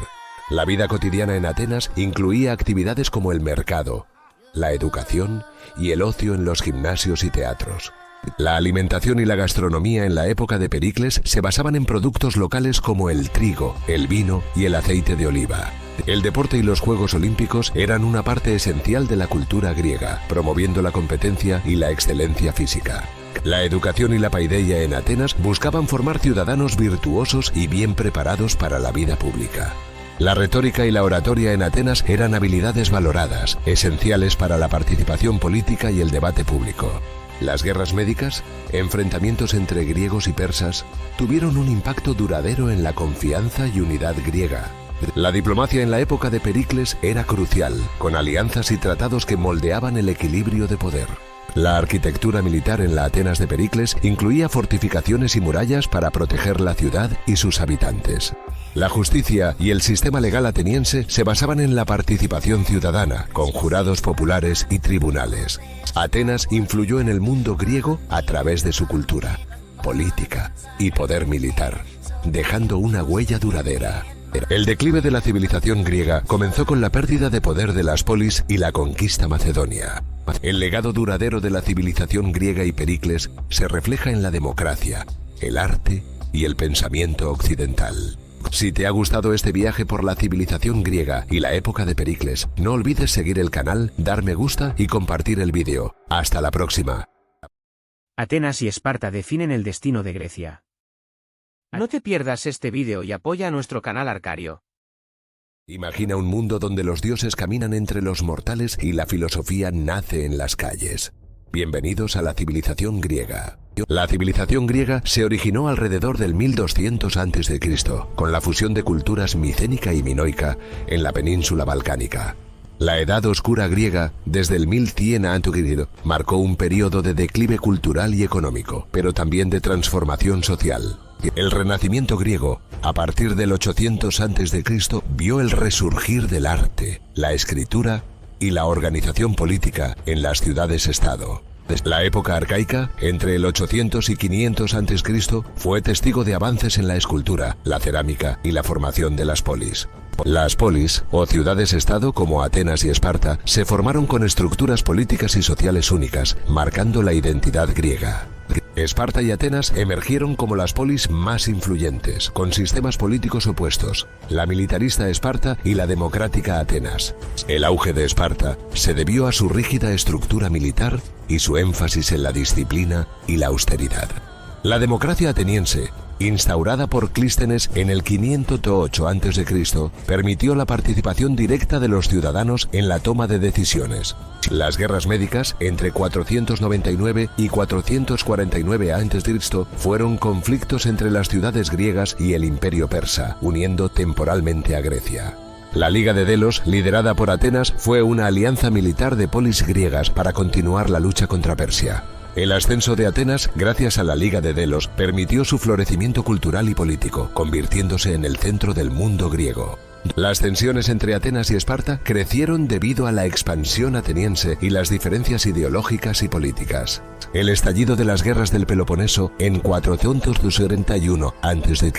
La vida cotidiana en Atenas incluía actividades como el mercado, la educación y el ocio en los gimnasios y teatros. La alimentación y la gastronomía en la época de Pericles se basaban en productos locales como el trigo, el vino y el aceite de oliva. El deporte y los Juegos Olímpicos eran una parte esencial de la cultura griega, promoviendo la competencia y la excelencia física. La educación y la paideia en Atenas buscaban formar ciudadanos virtuosos y bien preparados para la vida pública. La retórica y la oratoria en Atenas eran habilidades valoradas, esenciales para la participación política y el debate público. Las guerras médicas, enfrentamientos entre griegos y persas, tuvieron un impacto duradero en la confianza y unidad griega. La diplomacia en la época de Pericles era crucial, con alianzas y tratados que moldeaban el equilibrio de poder. La arquitectura militar en la Atenas de Pericles incluía fortificaciones y murallas para proteger la ciudad y sus habitantes. La justicia y el sistema legal ateniense se basaban en la participación ciudadana, con jurados populares y tribunales. Atenas influyó en el mundo griego a través de su cultura, política y poder militar, dejando una huella duradera. El declive de la civilización griega comenzó con la pérdida de poder de las polis y la conquista macedonia. El legado duradero de la civilización griega y Pericles se refleja en la democracia, el arte y el pensamiento occidental. Si te ha gustado este viaje por la civilización griega y la época de Pericles, no olvides seguir el canal, dar me gusta y compartir el vídeo. ¡Hasta la próxima! Atenas y Esparta definen el destino de Grecia. No te pierdas este vídeo y apoya a nuestro canal Arcario. Imagina un mundo donde los dioses caminan entre los mortales y la filosofía nace en las calles. Bienvenidos a la civilización griega. La civilización griega se originó alrededor del 1200 a.C., con la fusión de culturas micénica y minoica en la península balcánica. La Edad Oscura griega, desde el 1100 a.C., marcó un periodo de declive cultural y económico, pero también de transformación social. El Renacimiento griego, a partir del 800 a.C., vio el resurgir del arte, la escritura y la organización política en las ciudades-estado. La época arcaica, entre el 800 y 500 a.C., fue testigo de avances en la escultura, la cerámica y la formación de las polis. Las polis, o ciudades-estado como Atenas y Esparta, se formaron con estructuras políticas y sociales únicas, marcando la identidad griega. Esparta y Atenas emergieron como las polis más influyentes, con sistemas políticos opuestos, la militarista Esparta y la democrática Atenas. El auge de Esparta se debió a su rígida estructura militar y su énfasis en la disciplina y la austeridad. La democracia ateniense, instaurada por Clístenes en el 508 a.C., permitió la participación directa de los ciudadanos en la toma de decisiones. Las guerras médicas entre 499 y 449 a.C. fueron conflictos entre las ciudades griegas y el imperio persa, uniendo temporalmente a Grecia. La Liga de Delos, liderada por Atenas, fue una alianza militar de polis griegas para continuar la lucha contra Persia. El ascenso de Atenas, gracias a la Liga de Delos, permitió su florecimiento cultural y político, convirtiéndose en el centro del mundo griego. Las tensiones entre Atenas y Esparta crecieron debido a la expansión ateniense y las diferencias ideológicas y políticas. El estallido de las guerras del Peloponeso en 441 a.C.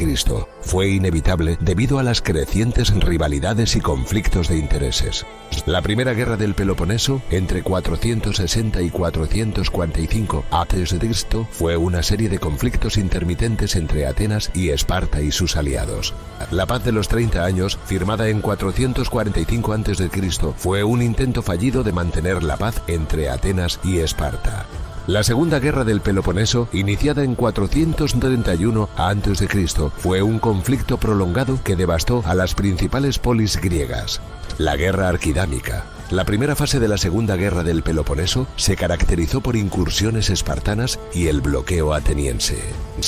fue inevitable debido a las crecientes rivalidades y conflictos de intereses. La primera guerra del Peloponeso, entre 460 y 445 a.C., fue una serie de conflictos intermitentes entre Atenas y Esparta y sus aliados. La paz de los 30 años, firmada en 445 a.C., fue un intento fallido de mantener la paz entre Atenas y Esparta. La Segunda Guerra del Peloponeso, iniciada en 431 a.C., fue un conflicto prolongado que devastó a las principales polis griegas. La Guerra Arquidámica, la primera fase de la Segunda Guerra del Peloponeso, se caracterizó por incursiones espartanas y el bloqueo ateniense.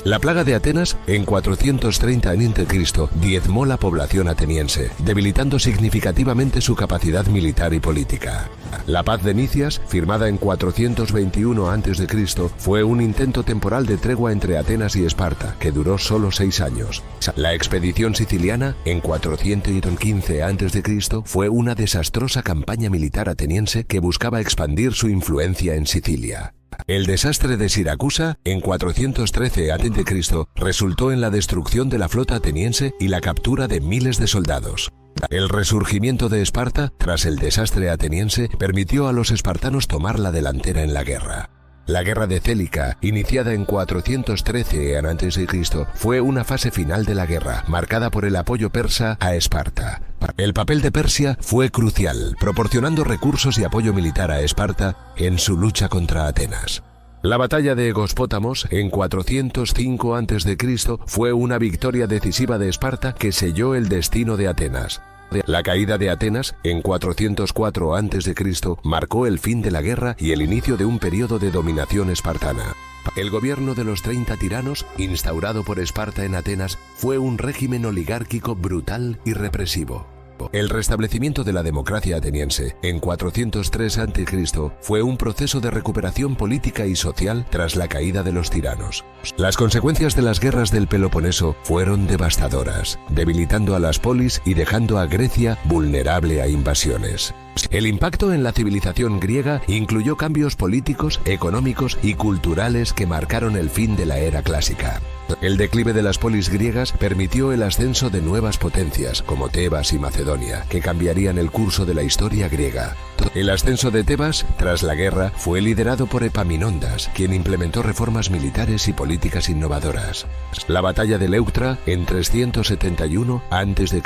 La plaga de Atenas, en 430 a.C., diezmó la población ateniense, debilitando significativamente su capacidad militar y política. La paz de Nicias, firmada en 421 a.C., fue un intento temporal de tregua entre Atenas y Esparta, que duró solo 6 años. La expedición siciliana, en 415 a.C., fue una desastrosa campaña militar ateniense que buscaba expandir su influencia en Sicilia. El desastre de Siracusa, en 413 a.C., resultó en la destrucción de la flota ateniense y la captura de miles de soldados. El resurgimiento de Esparta, tras el desastre ateniense, permitió a los espartanos tomar la delantera en la guerra. La guerra de Célica, iniciada en 413 a.C., fue una fase final de la guerra, marcada por el apoyo persa a Esparta. El papel de Persia fue crucial, proporcionando recursos y apoyo militar a Esparta en su lucha contra Atenas. La batalla de Egospótamos en 405 a.C. fue una victoria decisiva de Esparta que selló el destino de Atenas. La caída de Atenas en 404 a.C. marcó el fin de la guerra y el inicio de un periodo de dominación espartana. El gobierno de los 30 tiranos, instaurado por Esparta en Atenas, fue un régimen oligárquico brutal y represivo. El restablecimiento de la democracia ateniense en 403 a.C. fue un proceso de recuperación política y social tras la caída de los tiranos. Las consecuencias de las guerras del Peloponeso fueron devastadoras, debilitando a las polis y dejando a Grecia vulnerable a invasiones. El impacto en la civilización griega incluyó cambios políticos, económicos y culturales que marcaron el fin de la era clásica. El declive de las polis griegas permitió el ascenso de nuevas potencias, como Tebas y Macedonia, que cambiarían el curso de la historia griega. El ascenso de Tebas, tras la guerra, fue liderado por Epaminondas, quien implementó reformas militares y políticas innovadoras. La batalla de Leuctra, en 371 a.C.,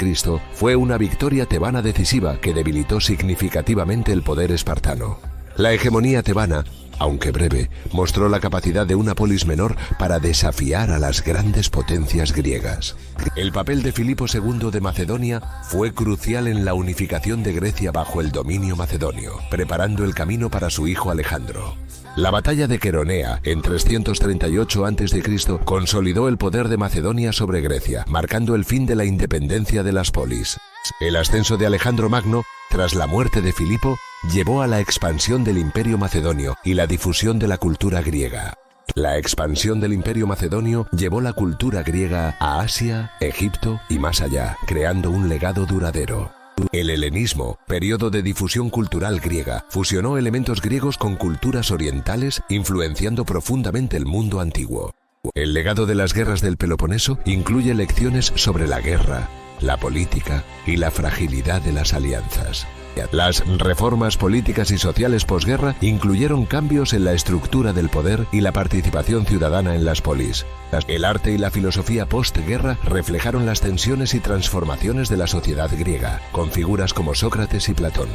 fue una victoria tebana decisiva que debilitó significativamente el poder espartano. La hegemonía tebana, aunque breve, mostró la capacidad de una polis menor para desafiar a las grandes potencias griegas. El papel de Filipo II de Macedonia fue crucial en la unificación de Grecia bajo el dominio macedonio, preparando el camino para su hijo Alejandro. La batalla de Queronea, en 338 a.C., consolidó el poder de Macedonia sobre Grecia, marcando el fin de la independencia de las polis. El ascenso de Alejandro Magno, tras la muerte de Filipo, llevó a la expansión del Imperio Macedonio y la difusión de la cultura griega. La expansión del Imperio Macedonio llevó la cultura griega a Asia, Egipto y más allá, creando un legado duradero. El helenismo, periodo de difusión cultural griega, fusionó elementos griegos con culturas orientales, influenciando profundamente el mundo antiguo. El legado de las guerras del Peloponeso incluye lecciones sobre la guerra, la política y la fragilidad de las alianzas. Las reformas políticas y sociales posguerra incluyeron cambios en la estructura del poder y la participación ciudadana en las polis. El arte y la filosofía postguerra reflejaron las tensiones y transformaciones de la sociedad griega, con figuras como Sócrates y Platón.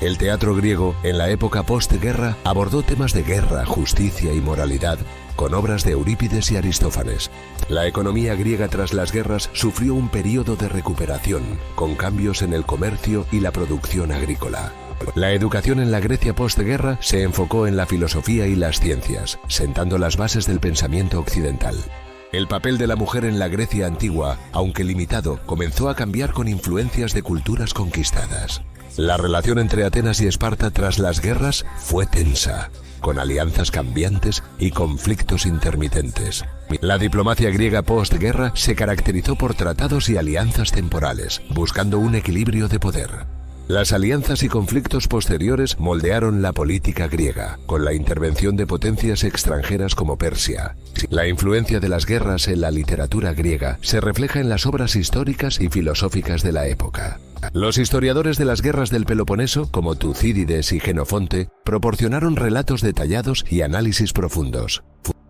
El teatro griego, en la época postguerra, abordó temas de guerra, justicia y moralidad, con obras de Eurípides y Aristófanes. La economía griega tras las guerras sufrió un periodo de recuperación, con cambios en el comercio y la producción agrícola. La educación en la Grecia postguerra se enfocó en la filosofía y las ciencias, sentando las bases del pensamiento occidental. El papel de la mujer en la Grecia antigua, aunque limitado, comenzó a cambiar con influencias de culturas conquistadas. La relación entre Atenas y Esparta tras las guerras fue tensa, con alianzas cambiantes y conflictos intermitentes. La diplomacia griega postguerra se caracterizó por tratados y alianzas temporales, buscando un equilibrio de poder. Las alianzas y conflictos posteriores moldearon la política griega, con la intervención de potencias extranjeras como Persia. La influencia de las guerras en la literatura griega se refleja en las obras históricas y filosóficas de la época. Los historiadores de las guerras del Peloponeso, como Tucídides y Jenofonte, proporcionaron relatos detallados y análisis profundos.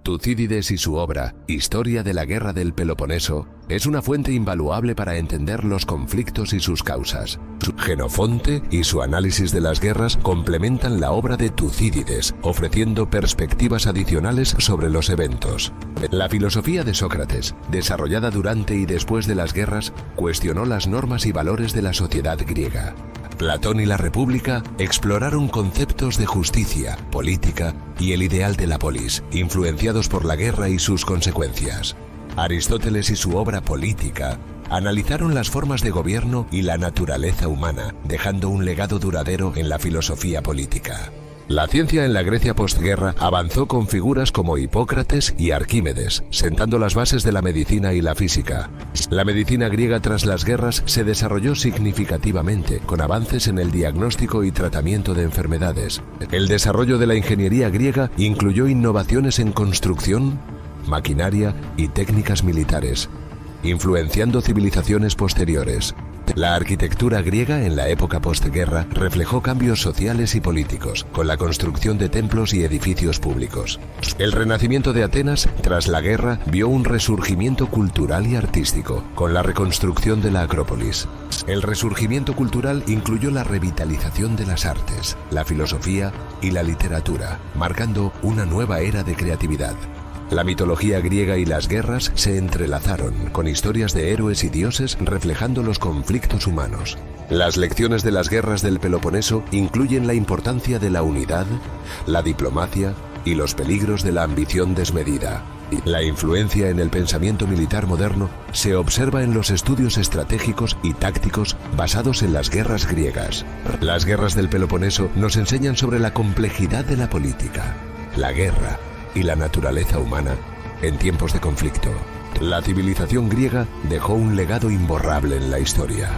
Tucídides y su obra, Historia de la Guerra del Peloponeso, es una fuente invaluable para entender los conflictos y sus causas. Jenofonte y su análisis de las guerras complementan la obra de Tucídides, ofreciendo perspectivas adicionales sobre los eventos. La filosofía de Sócrates, desarrollada durante y después de las guerras, cuestionó las normas y valores de la sociedad griega. Platón y la República exploraron conceptos de justicia, política y el ideal de la polis, influenciados por la guerra y sus consecuencias. Aristóteles y su obra Política analizaron las formas de gobierno y la naturaleza humana, dejando un legado duradero en la filosofía política. La ciencia en la Grecia postguerra avanzó con figuras como Hipócrates y Arquímedes, sentando las bases de la medicina y la física. La medicina griega tras las guerras se desarrolló significativamente, con avances en el diagnóstico y tratamiento de enfermedades. El desarrollo de la ingeniería griega incluyó innovaciones en construcción, maquinaria y técnicas militares, influenciando civilizaciones posteriores. La arquitectura griega en la época postguerra reflejó cambios sociales y políticos, con la construcción de templos y edificios públicos. El renacimiento de Atenas, tras la guerra, vio un resurgimiento cultural y artístico, con la reconstrucción de la Acrópolis. El resurgimiento cultural incluyó la revitalización de las artes, la filosofía y la literatura, marcando una nueva era de creatividad. La mitología griega y las guerras se entrelazaron con historias de héroes y dioses reflejando los conflictos humanos. Las lecciones de las guerras del Peloponeso incluyen la importancia de la unidad, la diplomacia y los peligros de la ambición desmedida. La influencia en el pensamiento militar moderno se observa en los estudios estratégicos y tácticos basados en las guerras griegas. Las guerras del Peloponeso nos enseñan sobre la complejidad de la política, la guerra y la naturaleza humana en tiempos de conflicto. La civilización griega dejó un legado imborrable en la historia,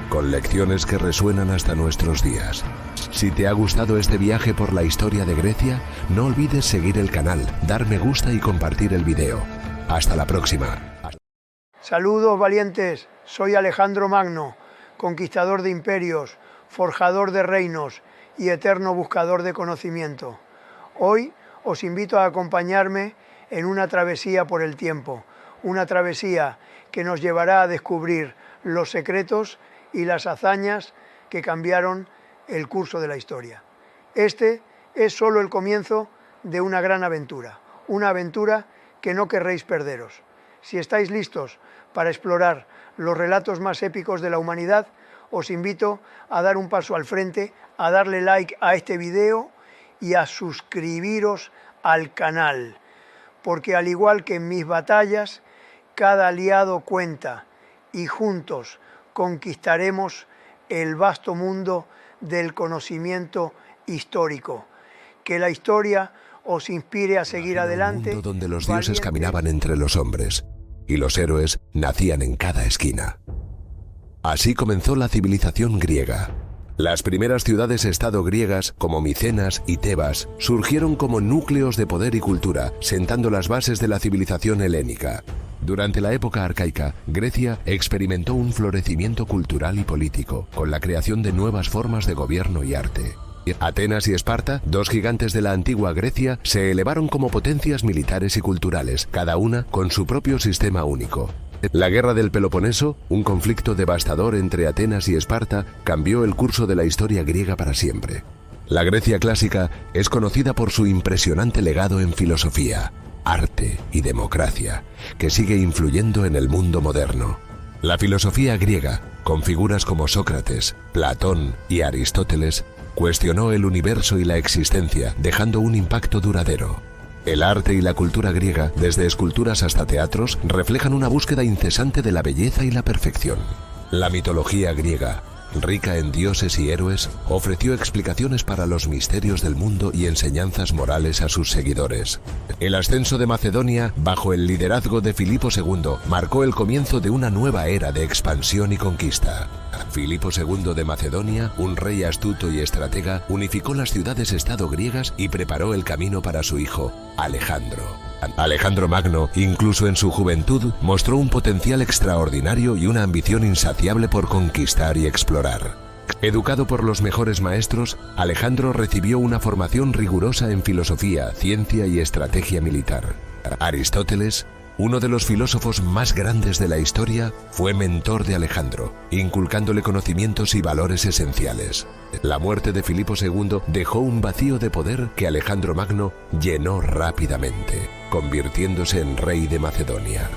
con lecciones que resuenan hasta nuestros días. Si te ha gustado este viaje por la historia de Grecia, no olvides seguir el canal, dar me gusta y compartir el video. Hasta la próxima. Saludos valientes, soy Alejandro Magno, conquistador de imperios, forjador de reinos y eterno buscador de conocimiento. Hoy os invito a acompañarme en una travesía por el tiempo, una travesía que nos llevará a descubrir los secretos y las hazañas que cambiaron el curso de la historia. Este es solo el comienzo de una gran aventura, una aventura que no querréis perderos. Si estáis listos para explorar los relatos más épicos de la humanidad, os invito a dar un paso al frente, a darle like a este video y a suscribiros al canal, porque al igual que en mis batallas, cada aliado cuenta y juntos conquistaremos el vasto mundo del conocimiento histórico. Que la historia os inspire a seguir adelante. Un mundo donde los dioses caminaban entre los hombres y los héroes nacían en cada esquina. Así comenzó la civilización griega. Las primeras ciudades-estado griegas, como Micenas y Tebas, surgieron como núcleos de poder y cultura, sentando las bases de la civilización helénica. Durante la época arcaica, Grecia experimentó un florecimiento cultural y político, con la creación de nuevas formas de gobierno y arte. Atenas y Esparta, dos gigantes de la antigua Grecia, se elevaron como potencias militares y culturales, cada una con su propio sistema único. La guerra del Peloponeso, un conflicto devastador entre Atenas y Esparta, cambió el curso de la historia griega para siempre. La Grecia clásica es conocida por su impresionante legado en filosofía, arte y democracia, que sigue influyendo en el mundo moderno. La filosofía griega, con figuras como Sócrates, Platón y Aristóteles, cuestionó el universo y la existencia, dejando un impacto duradero. El arte y la cultura griega, desde esculturas hasta teatros, reflejan una búsqueda incesante de la belleza y la perfección. La mitología griega, rica en dioses y héroes, ofreció explicaciones para los misterios del mundo y enseñanzas morales a sus seguidores. El ascenso de Macedonia, bajo el liderazgo de Filipo II, marcó el comienzo de una nueva era de expansión y conquista. Filipo II de Macedonia, un rey astuto y estratega, unificó las ciudades-estado griegas y preparó el camino para su hijo, Alejandro. Alejandro Magno, incluso en su juventud, mostró un potencial extraordinario y una ambición insaciable por conquistar y explorar. Educado por los mejores maestros, Alejandro recibió una formación rigurosa en filosofía, ciencia y estrategia militar. Aristóteles, uno de los filósofos más grandes de la historia, fue mentor de Alejandro, inculcándole conocimientos y valores esenciales. La muerte de Filipo II dejó un vacío de poder que Alejandro Magno llenó rápidamente, convirtiéndose en rey de Macedonia.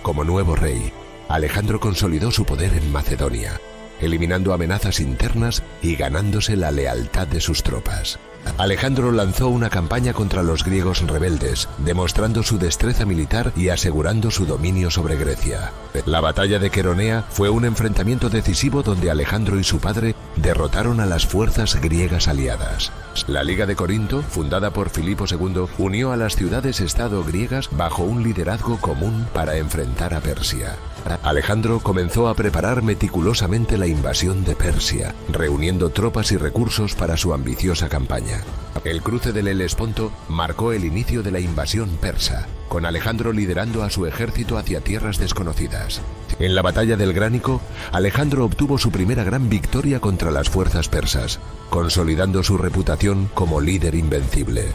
Como nuevo rey, Alejandro consolidó su poder en Macedonia, eliminando amenazas internas y ganándose la lealtad de sus tropas. Alejandro lanzó una campaña contra los griegos rebeldes, demostrando su destreza militar y asegurando su dominio sobre Grecia. La batalla de Queronea fue un enfrentamiento decisivo donde Alejandro y su padre derrotaron a las fuerzas griegas aliadas. La Liga de Corinto, fundada por Filipo II, unió a las ciudades-estado griegas bajo un liderazgo común para enfrentar a Persia. Alejandro comenzó a preparar meticulosamente la invasión de Persia, reuniendo tropas y recursos para su ambiciosa campaña. El cruce del Helesponto marcó el inicio de la invasión persa, con Alejandro liderando a su ejército hacia tierras desconocidas. En la batalla del Gránico, Alejandro obtuvo su primera gran victoria contra las fuerzas persas, consolidando su reputación como líder invencible.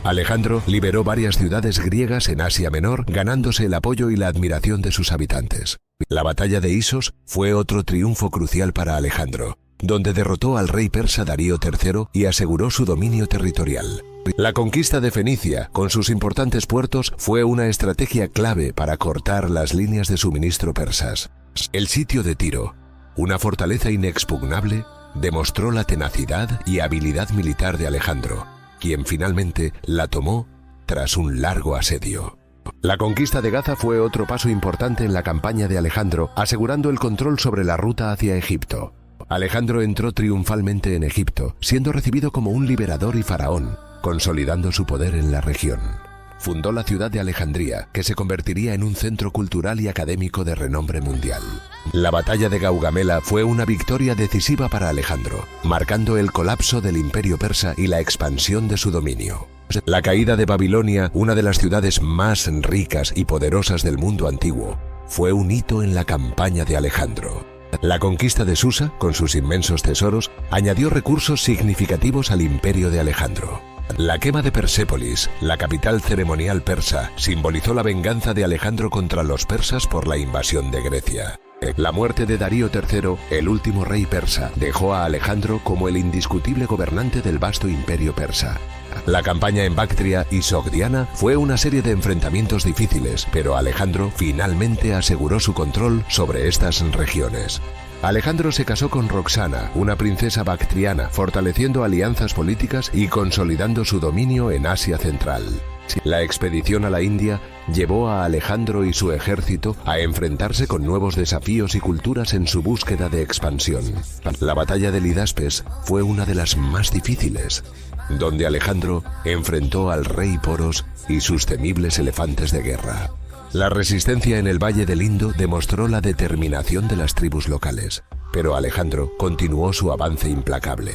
Alejandro liberó varias ciudades griegas en Asia Menor, ganándose el apoyo y la admiración de sus habitantes. La batalla de Isos fue otro triunfo crucial para Alejandro, donde derrotó al rey persa Darío III y aseguró su dominio territorial. La conquista de Fenicia, con sus importantes puertos, fue una estrategia clave para cortar las líneas de suministro persas. El sitio de Tiro, una fortaleza inexpugnable, demostró la tenacidad y habilidad militar de Alejandro, quien finalmente la tomó tras un largo asedio. La conquista de Gaza fue otro paso importante en la campaña de Alejandro, asegurando el control sobre la ruta hacia Egipto. Alejandro entró triunfalmente en Egipto, siendo recibido como un liberador y faraón, consolidando su poder en la región. Fundó la ciudad de Alejandría, que se convertiría en un centro cultural y académico de renombre mundial. La batalla de Gaugamela fue una victoria decisiva para Alejandro, marcando el colapso del imperio persa y la expansión de su dominio. La caída de Babilonia, una de las ciudades más ricas y poderosas del mundo antiguo, fue un hito en la campaña de Alejandro. La conquista de Susa, con sus inmensos tesoros, añadió recursos significativos al imperio de Alejandro. La quema de Persépolis, la capital ceremonial persa, simbolizó la venganza de Alejandro contra los persas por la invasión de Grecia. La muerte de Darío III, el último rey persa, dejó a Alejandro como el indiscutible gobernante del vasto imperio persa. La campaña en Bactria y Sogdiana fue una serie de enfrentamientos difíciles, pero Alejandro finalmente aseguró su control sobre estas regiones. Alejandro se casó con Roxana, una princesa bactriana, fortaleciendo alianzas políticas y consolidando su dominio en Asia Central. La expedición a la India llevó a Alejandro y su ejército a enfrentarse con nuevos desafíos y culturas en su búsqueda de expansión. La batalla de Lidaspes fue una de las más difíciles, donde Alejandro enfrentó al rey Poros y sus temibles elefantes de guerra. La resistencia en el Valle del Indo demostró la determinación de las tribus locales, pero Alejandro continuó su avance implacable.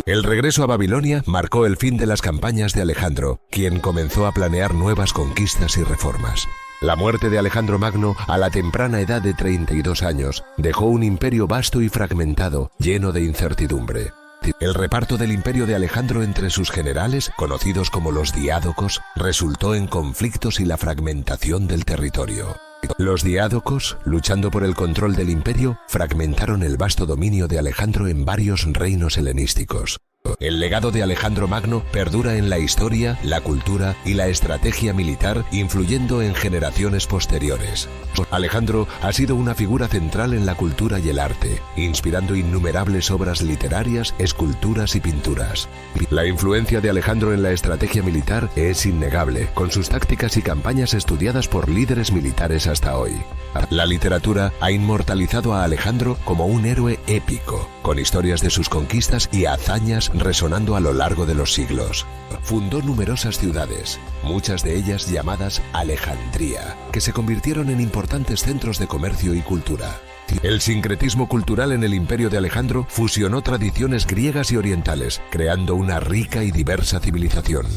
El regreso a Babilonia marcó el fin de las campañas de Alejandro, quien comenzó a planear nuevas conquistas y reformas. La muerte de Alejandro Magno, a la temprana edad de 32 años, dejó un imperio vasto y fragmentado, lleno de incertidumbre. El reparto del imperio de Alejandro entre sus generales, conocidos como los diádocos, resultó en conflictos y la fragmentación del territorio. Los diádocos, luchando por el control del imperio, fragmentaron el vasto dominio de Alejandro en varios reinos helenísticos. El legado de Alejandro Magno perdura en la historia, la cultura y la estrategia militar, influyendo en generaciones posteriores. Alejandro ha sido una figura central en la cultura y el arte, inspirando innumerables obras literarias, esculturas y pinturas. La influencia de Alejandro en la estrategia militar es innegable, con sus tácticas y campañas estudiadas por líderes militares hasta hoy. La literatura ha inmortalizado a Alejandro como un héroe épico, con historias de sus conquistas y hazañas resonando a lo largo de los siglos. Fundó numerosas ciudades, muchas de ellas llamadas Alejandría, que se convirtieron en importantes centros de comercio y cultura. El sincretismo cultural en el imperio de Alejandro fusionó tradiciones griegas y orientales, creando una rica y diversa civilización.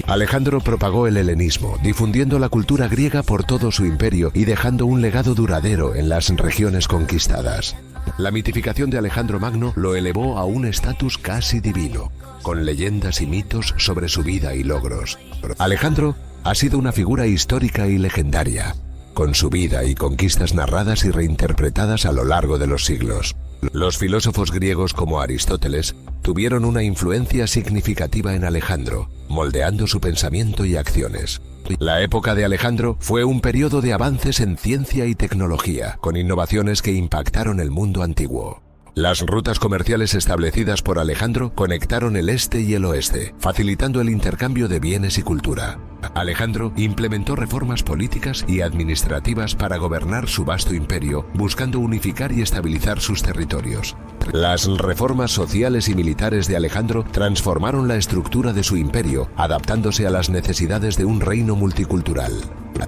Alejandro propagó el helenismo, difundiendo la cultura griega por todo su imperio y dejando un legado duradero en las regiones conquistadas. La mitificación de Alejandro Magno lo elevó a un estatus casi divino, con leyendas y mitos sobre su vida y logros. Alejandro ha sido una figura histórica y legendaria, con su vida y conquistas narradas y reinterpretadas a lo largo de los siglos. Los filósofos griegos como Aristóteles tuvieron una influencia significativa en Alejandro, moldeando su pensamiento y acciones. La época de Alejandro fue un periodo de avances en ciencia y tecnología, con innovaciones que impactaron el mundo antiguo. Las rutas comerciales establecidas por Alejandro conectaron el este y el oeste, facilitando el intercambio de bienes y cultura. Alejandro implementó reformas políticas y administrativas para gobernar su vasto imperio, buscando unificar y estabilizar sus territorios. Las reformas sociales y militares de Alejandro transformaron la estructura de su imperio, adaptándose a las necesidades de un reino multicultural.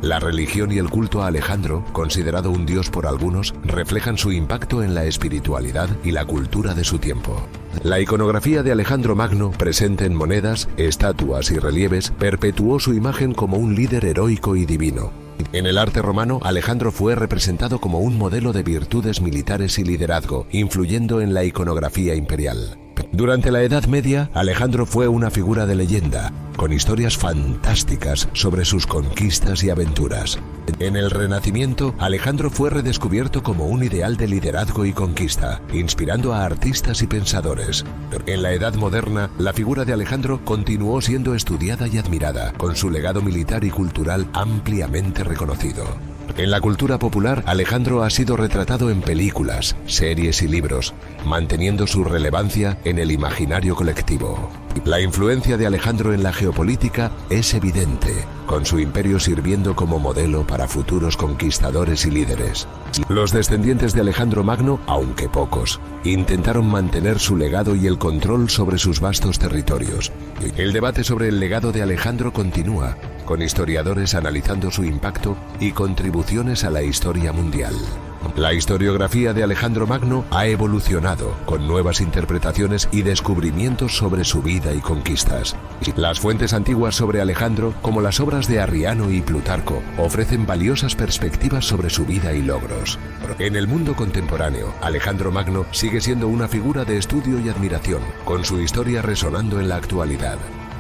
La religión y el culto a Alejandro, considerado un dios por algunos, reflejan su impacto en la espiritualidad y la cultura de su tiempo. La iconografía de Alejandro Magno, presente en monedas, estatuas y relieves, perpetuó su imagen como un líder heroico y divino. En el arte romano, Alejandro fue representado como un modelo de virtudes militares y liderazgo, influyendo en la iconografía imperial. Durante la Edad Media, Alejandro fue una figura de leyenda, con historias fantásticas sobre sus conquistas y aventuras. En el Renacimiento, Alejandro fue redescubierto como un ideal de liderazgo y conquista, inspirando a artistas y pensadores. En la Edad Moderna, la figura de Alejandro continuó siendo estudiada y admirada, con su legado militar y cultural ampliamente reconocido. En la cultura popular, Alejandro ha sido retratado en películas, series y libros, manteniendo su relevancia en el imaginario colectivo. La influencia de Alejandro en la geopolítica es evidente, con su imperio sirviendo como modelo para futuros conquistadores y líderes. Los descendientes de Alejandro Magno, aunque pocos, intentaron mantener su legado y el control sobre sus vastos territorios. El debate sobre el legado de Alejandro continúa, con historiadores analizando su impacto y contribuciones a la historia mundial. La historiografía de Alejandro Magno ha evolucionado con nuevas interpretaciones y descubrimientos sobre su vida y conquistas. Las fuentes antiguas sobre Alejandro, como las obras de Arriano y Plutarco, ofrecen valiosas perspectivas sobre su vida y logros. En el mundo contemporáneo, Alejandro Magno sigue siendo una figura de estudio y admiración, con su historia resonando en la actualidad.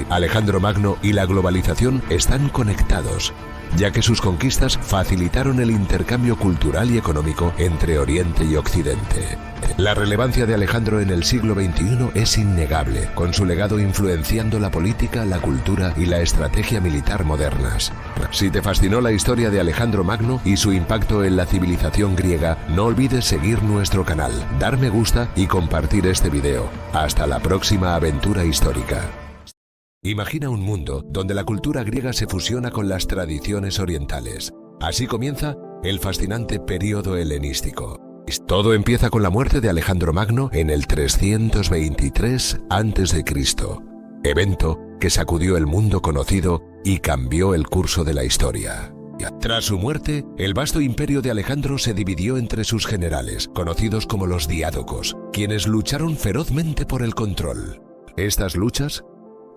Alejandro Magno y la globalización están conectados, ya que sus conquistas facilitaron el intercambio cultural y económico entre Oriente y Occidente. La relevancia de Alejandro en el siglo XXI es innegable, con su legado influenciando la política, la cultura y la estrategia militar modernas. Si te fascinó la historia de Alejandro Magno y su impacto en la civilización griega, no olvides seguir nuestro canal, dar me gusta y compartir este video. Hasta la próxima aventura histórica. Imagina un mundo donde la cultura griega se fusiona con las tradiciones orientales. Así comienza el fascinante período helenístico. Todo empieza con la muerte de Alejandro Magno en el 323 a.C., evento que sacudió el mundo conocido y cambió el curso de la historia. Tras su muerte, el vasto imperio de Alejandro se dividió entre sus generales, conocidos como los diádocos, quienes lucharon ferozmente por el control. Estas luchas,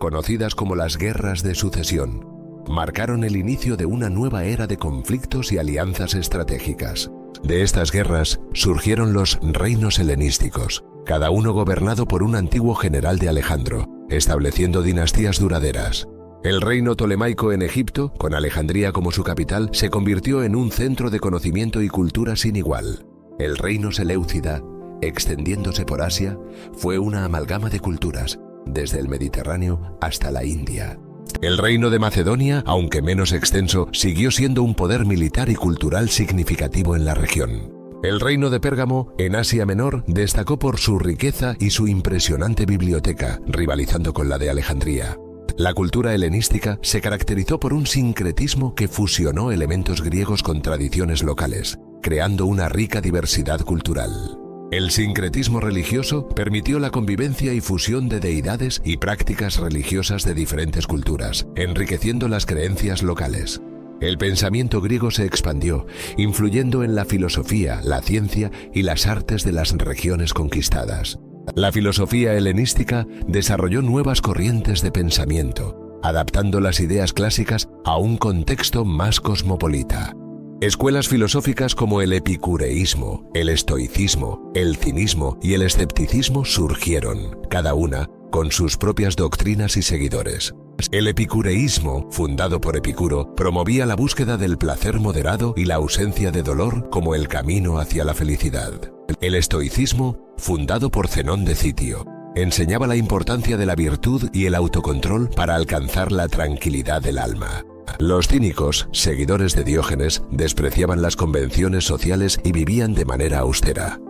conocidas como las guerras de sucesión, marcaron el inicio de una nueva era de conflictos y alianzas estratégicas. De estas guerras surgieron los reinos helenísticos, cada uno gobernado por un antiguo general de Alejandro, estableciendo dinastías duraderas. El reino tolemaico en Egipto, con Alejandría como su capital, se convirtió en un centro de conocimiento y cultura sin igual. El reino seleucida, extendiéndose por Asia, fue una amalgama de culturas, desde el Mediterráneo hasta la India. El reino de Macedonia, aunque menos extenso, siguió siendo un poder militar y cultural significativo en la región. El reino de Pérgamo, en Asia Menor, destacó por su riqueza y su impresionante biblioteca, rivalizando con la de Alejandría. La cultura helenística se caracterizó por un sincretismo que fusionó elementos griegos con tradiciones locales, creando una rica diversidad cultural. El sincretismo religioso permitió la convivencia y fusión de deidades y prácticas religiosas de diferentes culturas, enriqueciendo las creencias locales. El pensamiento griego se expandió, influyendo en la filosofía, la ciencia y las artes de las regiones conquistadas. La filosofía helenística desarrolló nuevas corrientes de pensamiento, adaptando las ideas clásicas a un contexto más cosmopolita. Escuelas filosóficas como el epicureísmo, el estoicismo, el cinismo y el escepticismo surgieron, cada una con sus propias doctrinas y seguidores. El epicureísmo, fundado por Epicuro, promovía la búsqueda del placer moderado y la ausencia de dolor como el camino hacia la felicidad. El estoicismo, fundado por Zenón de Citio, enseñaba la importancia de la virtud y el autocontrol para alcanzar la tranquilidad del alma. Los cínicos, seguidores de Diógenes, despreciaban las convenciones sociales y vivían de manera austera,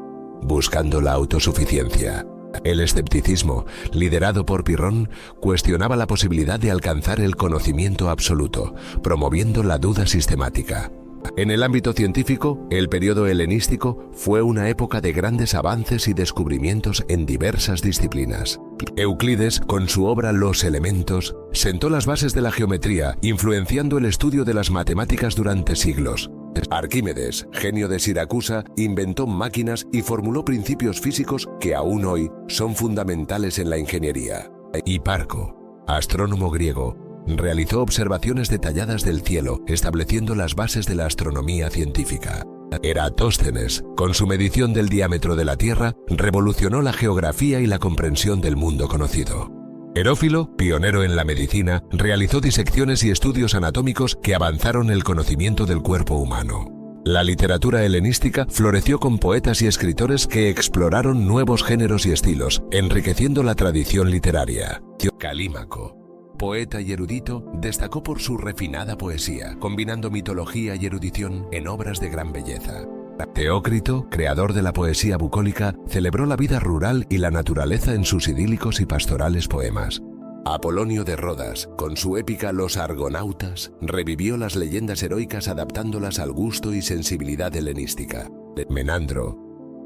buscando la autosuficiencia. El escepticismo, liderado por Pirrón, cuestionaba la posibilidad de alcanzar el conocimiento absoluto, promoviendo la duda sistemática. En el ámbito científico, el periodo helenístico fue una época de grandes avances y descubrimientos en diversas disciplinas. Euclides, con su obra Los Elementos, sentó las bases de la geometría, influenciando el estudio de las matemáticas durante siglos. Arquímedes, genio de Siracusa, inventó máquinas y formuló principios físicos que aún hoy son fundamentales en la ingeniería. Hiparco, astrónomo griego, realizó observaciones detalladas del cielo, estableciendo las bases de la astronomía científica. Eratóstenes, con su medición del diámetro de la Tierra, revolucionó la geografía y la comprensión del mundo conocido. Herófilo, pionero en la medicina, realizó disecciones y estudios anatómicos que avanzaron el conocimiento del cuerpo humano. La literatura helenística floreció con poetas y escritores que exploraron nuevos géneros y estilos, enriqueciendo la tradición literaria. Calímaco, poeta y erudito, destacó por su refinada poesía, combinando mitología y erudición en obras de gran belleza. Teócrito, creador de la poesía bucólica, celebró la vida rural y la naturaleza en sus idílicos y pastorales poemas. Apolonio de Rodas, con su épica Los Argonautas, revivió las leyendas heroicas adaptándolas al gusto y sensibilidad helenística. Menandro,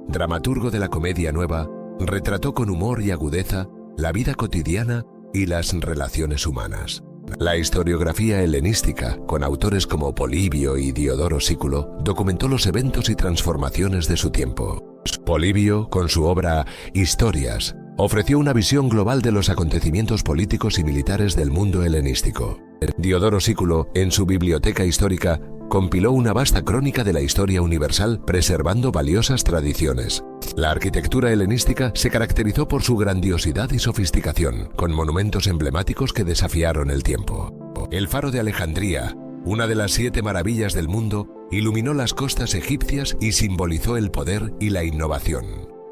dramaturgo de la Comedia Nueva, retrató con humor y agudeza la vida cotidiana y las relaciones humanas. La historiografía helenística, con autores como Polibio y Diodoro Sículo, documentó los eventos y transformaciones de su tiempo. Polibio, con su obra Historias, ofreció una visión global de los acontecimientos políticos y militares del mundo helenístico. Diodoro Sículo, en su Biblioteca Histórica, compiló una vasta crónica de la historia universal, preservando valiosas tradiciones. La arquitectura helenística se caracterizó por su grandiosidad y sofisticación, con monumentos emblemáticos que desafiaron el tiempo. El Faro de Alejandría, una de las 7 maravillas del mundo, iluminó las costas egipcias y simbolizó el poder y la innovación.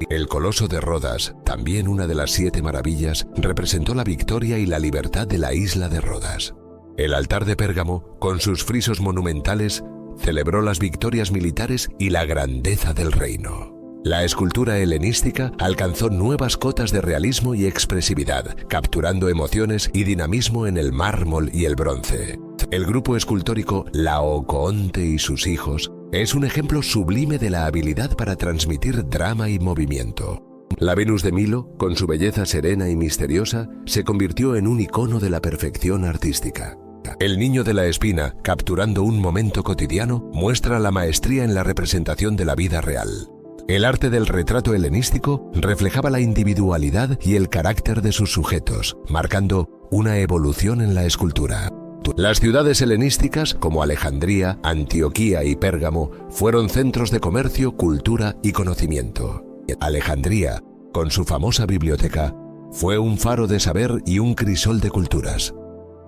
El Coloso de Rodas, también una de las 7 maravillas, representó la victoria y la libertad de la isla de Rodas. El altar de Pérgamo, con sus frisos monumentales, celebró las victorias militares y la grandeza del reino. La escultura helenística alcanzó nuevas cotas de realismo y expresividad, capturando emociones y dinamismo en el mármol y el bronce. El grupo escultórico Laocoonte y sus hijos es un ejemplo sublime de la habilidad para transmitir drama y movimiento. La Venus de Milo, con su belleza serena y misteriosa, se convirtió en un icono de la perfección artística. El Niño de la Espina, capturando un momento cotidiano, muestra la maestría en la representación de la vida real. El arte del retrato helenístico reflejaba la individualidad y el carácter de sus sujetos, marcando una evolución en la escultura. Las ciudades helenísticas, como Alejandría, Antioquía y Pérgamo, fueron centros de comercio, cultura y conocimiento. Alejandría, con su famosa biblioteca, fue un faro de saber y un crisol de culturas,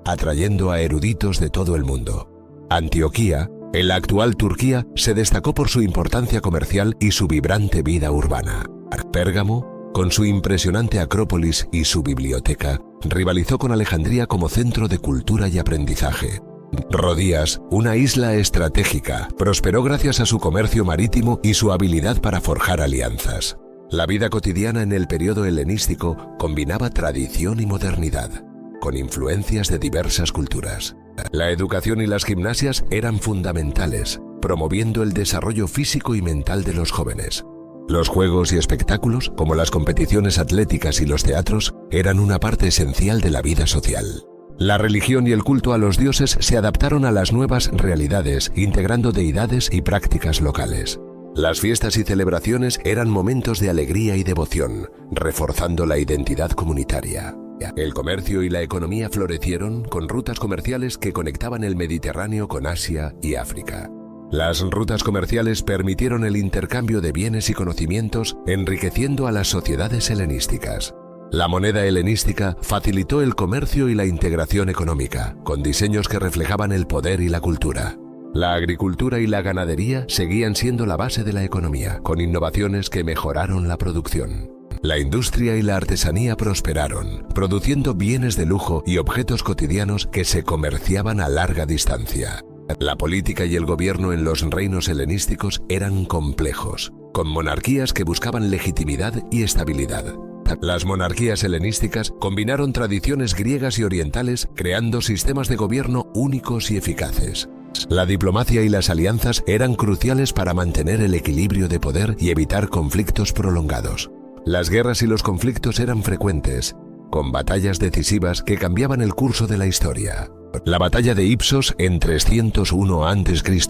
atrayendo a eruditos de todo el mundo. Antioquía, en la actual Turquía, se destacó por su importancia comercial y su vibrante vida urbana. Pérgamo, con su impresionante acrópolis y su biblioteca, rivalizó con Alejandría como centro de cultura y aprendizaje. Rodías, una isla estratégica, prosperó gracias a su comercio marítimo y su habilidad para forjar alianzas. La vida cotidiana en el periodo helenístico combinaba tradición y modernidad, con influencias de diversas culturas. La educación y las gimnasias eran fundamentales, promoviendo el desarrollo físico y mental de los jóvenes. Los juegos y espectáculos, como las competiciones atléticas y los teatros, eran una parte esencial de la vida social. La religión y el culto a los dioses se adaptaron a las nuevas realidades, integrando deidades y prácticas locales. Las fiestas y celebraciones eran momentos de alegría y devoción, reforzando la identidad comunitaria. El comercio y la economía florecieron con rutas comerciales que conectaban el Mediterráneo con Asia y África. Las rutas comerciales permitieron el intercambio de bienes y conocimientos, enriqueciendo a las sociedades helenísticas. La moneda helenística facilitó el comercio y la integración económica, con diseños que reflejaban el poder y la cultura. La agricultura y la ganadería seguían siendo la base de la economía, con innovaciones que mejoraron la producción. La industria y la artesanía prosperaron, produciendo bienes de lujo y objetos cotidianos que se comerciaban a larga distancia. La política y el gobierno en los reinos helenísticos eran complejos, con monarquías que buscaban legitimidad y estabilidad. Las monarquías helenísticas combinaron tradiciones griegas y orientales, creando sistemas de gobierno únicos y eficaces. La diplomacia y las alianzas eran cruciales para mantener el equilibrio de poder y evitar conflictos prolongados. Las guerras y los conflictos eran frecuentes, con batallas decisivas que cambiaban el curso de la historia. La batalla de Ipsos en 301 a.C.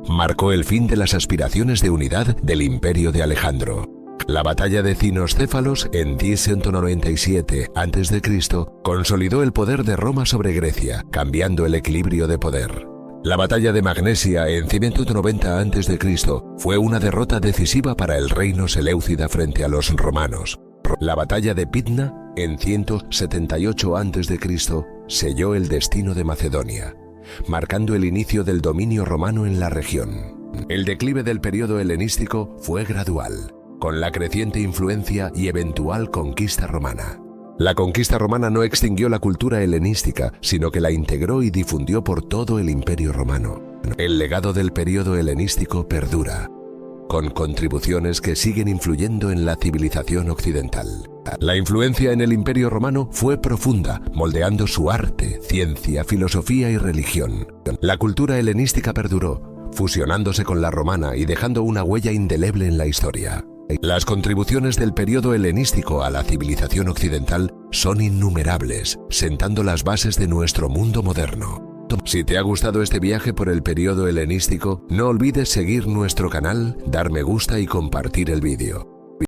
marcó el fin de las aspiraciones de unidad del imperio de Alejandro. La batalla de Cinoscéfalos en 197 a.C. consolidó el poder de Roma sobre Grecia, cambiando el equilibrio de poder. La batalla de Magnesia en 190 a.C. fue una derrota decisiva para el reino seleucida frente a los romanos. La batalla de Pydna en 178 a.C. selló el destino de Macedonia, marcando el inicio del dominio romano en la región. El declive del periodo helenístico fue gradual, con la creciente influencia y eventual conquista romana. La conquista romana no extinguió la cultura helenística, sino que la integró y difundió por todo el Imperio Romano. El legado del periodo helenístico perdura, con contribuciones que siguen influyendo en la civilización occidental. La influencia en el Imperio Romano fue profunda, moldeando su arte, ciencia, filosofía y religión. La cultura helenística perduró, fusionándose con la romana y dejando una huella indeleble en la historia. Las contribuciones del periodo helenístico a la civilización occidental son innumerables, sentando las bases de nuestro mundo moderno. Si te ha gustado este viaje por el periodo helenístico, no olvides seguir nuestro canal, dar me gusta y compartir el vídeo.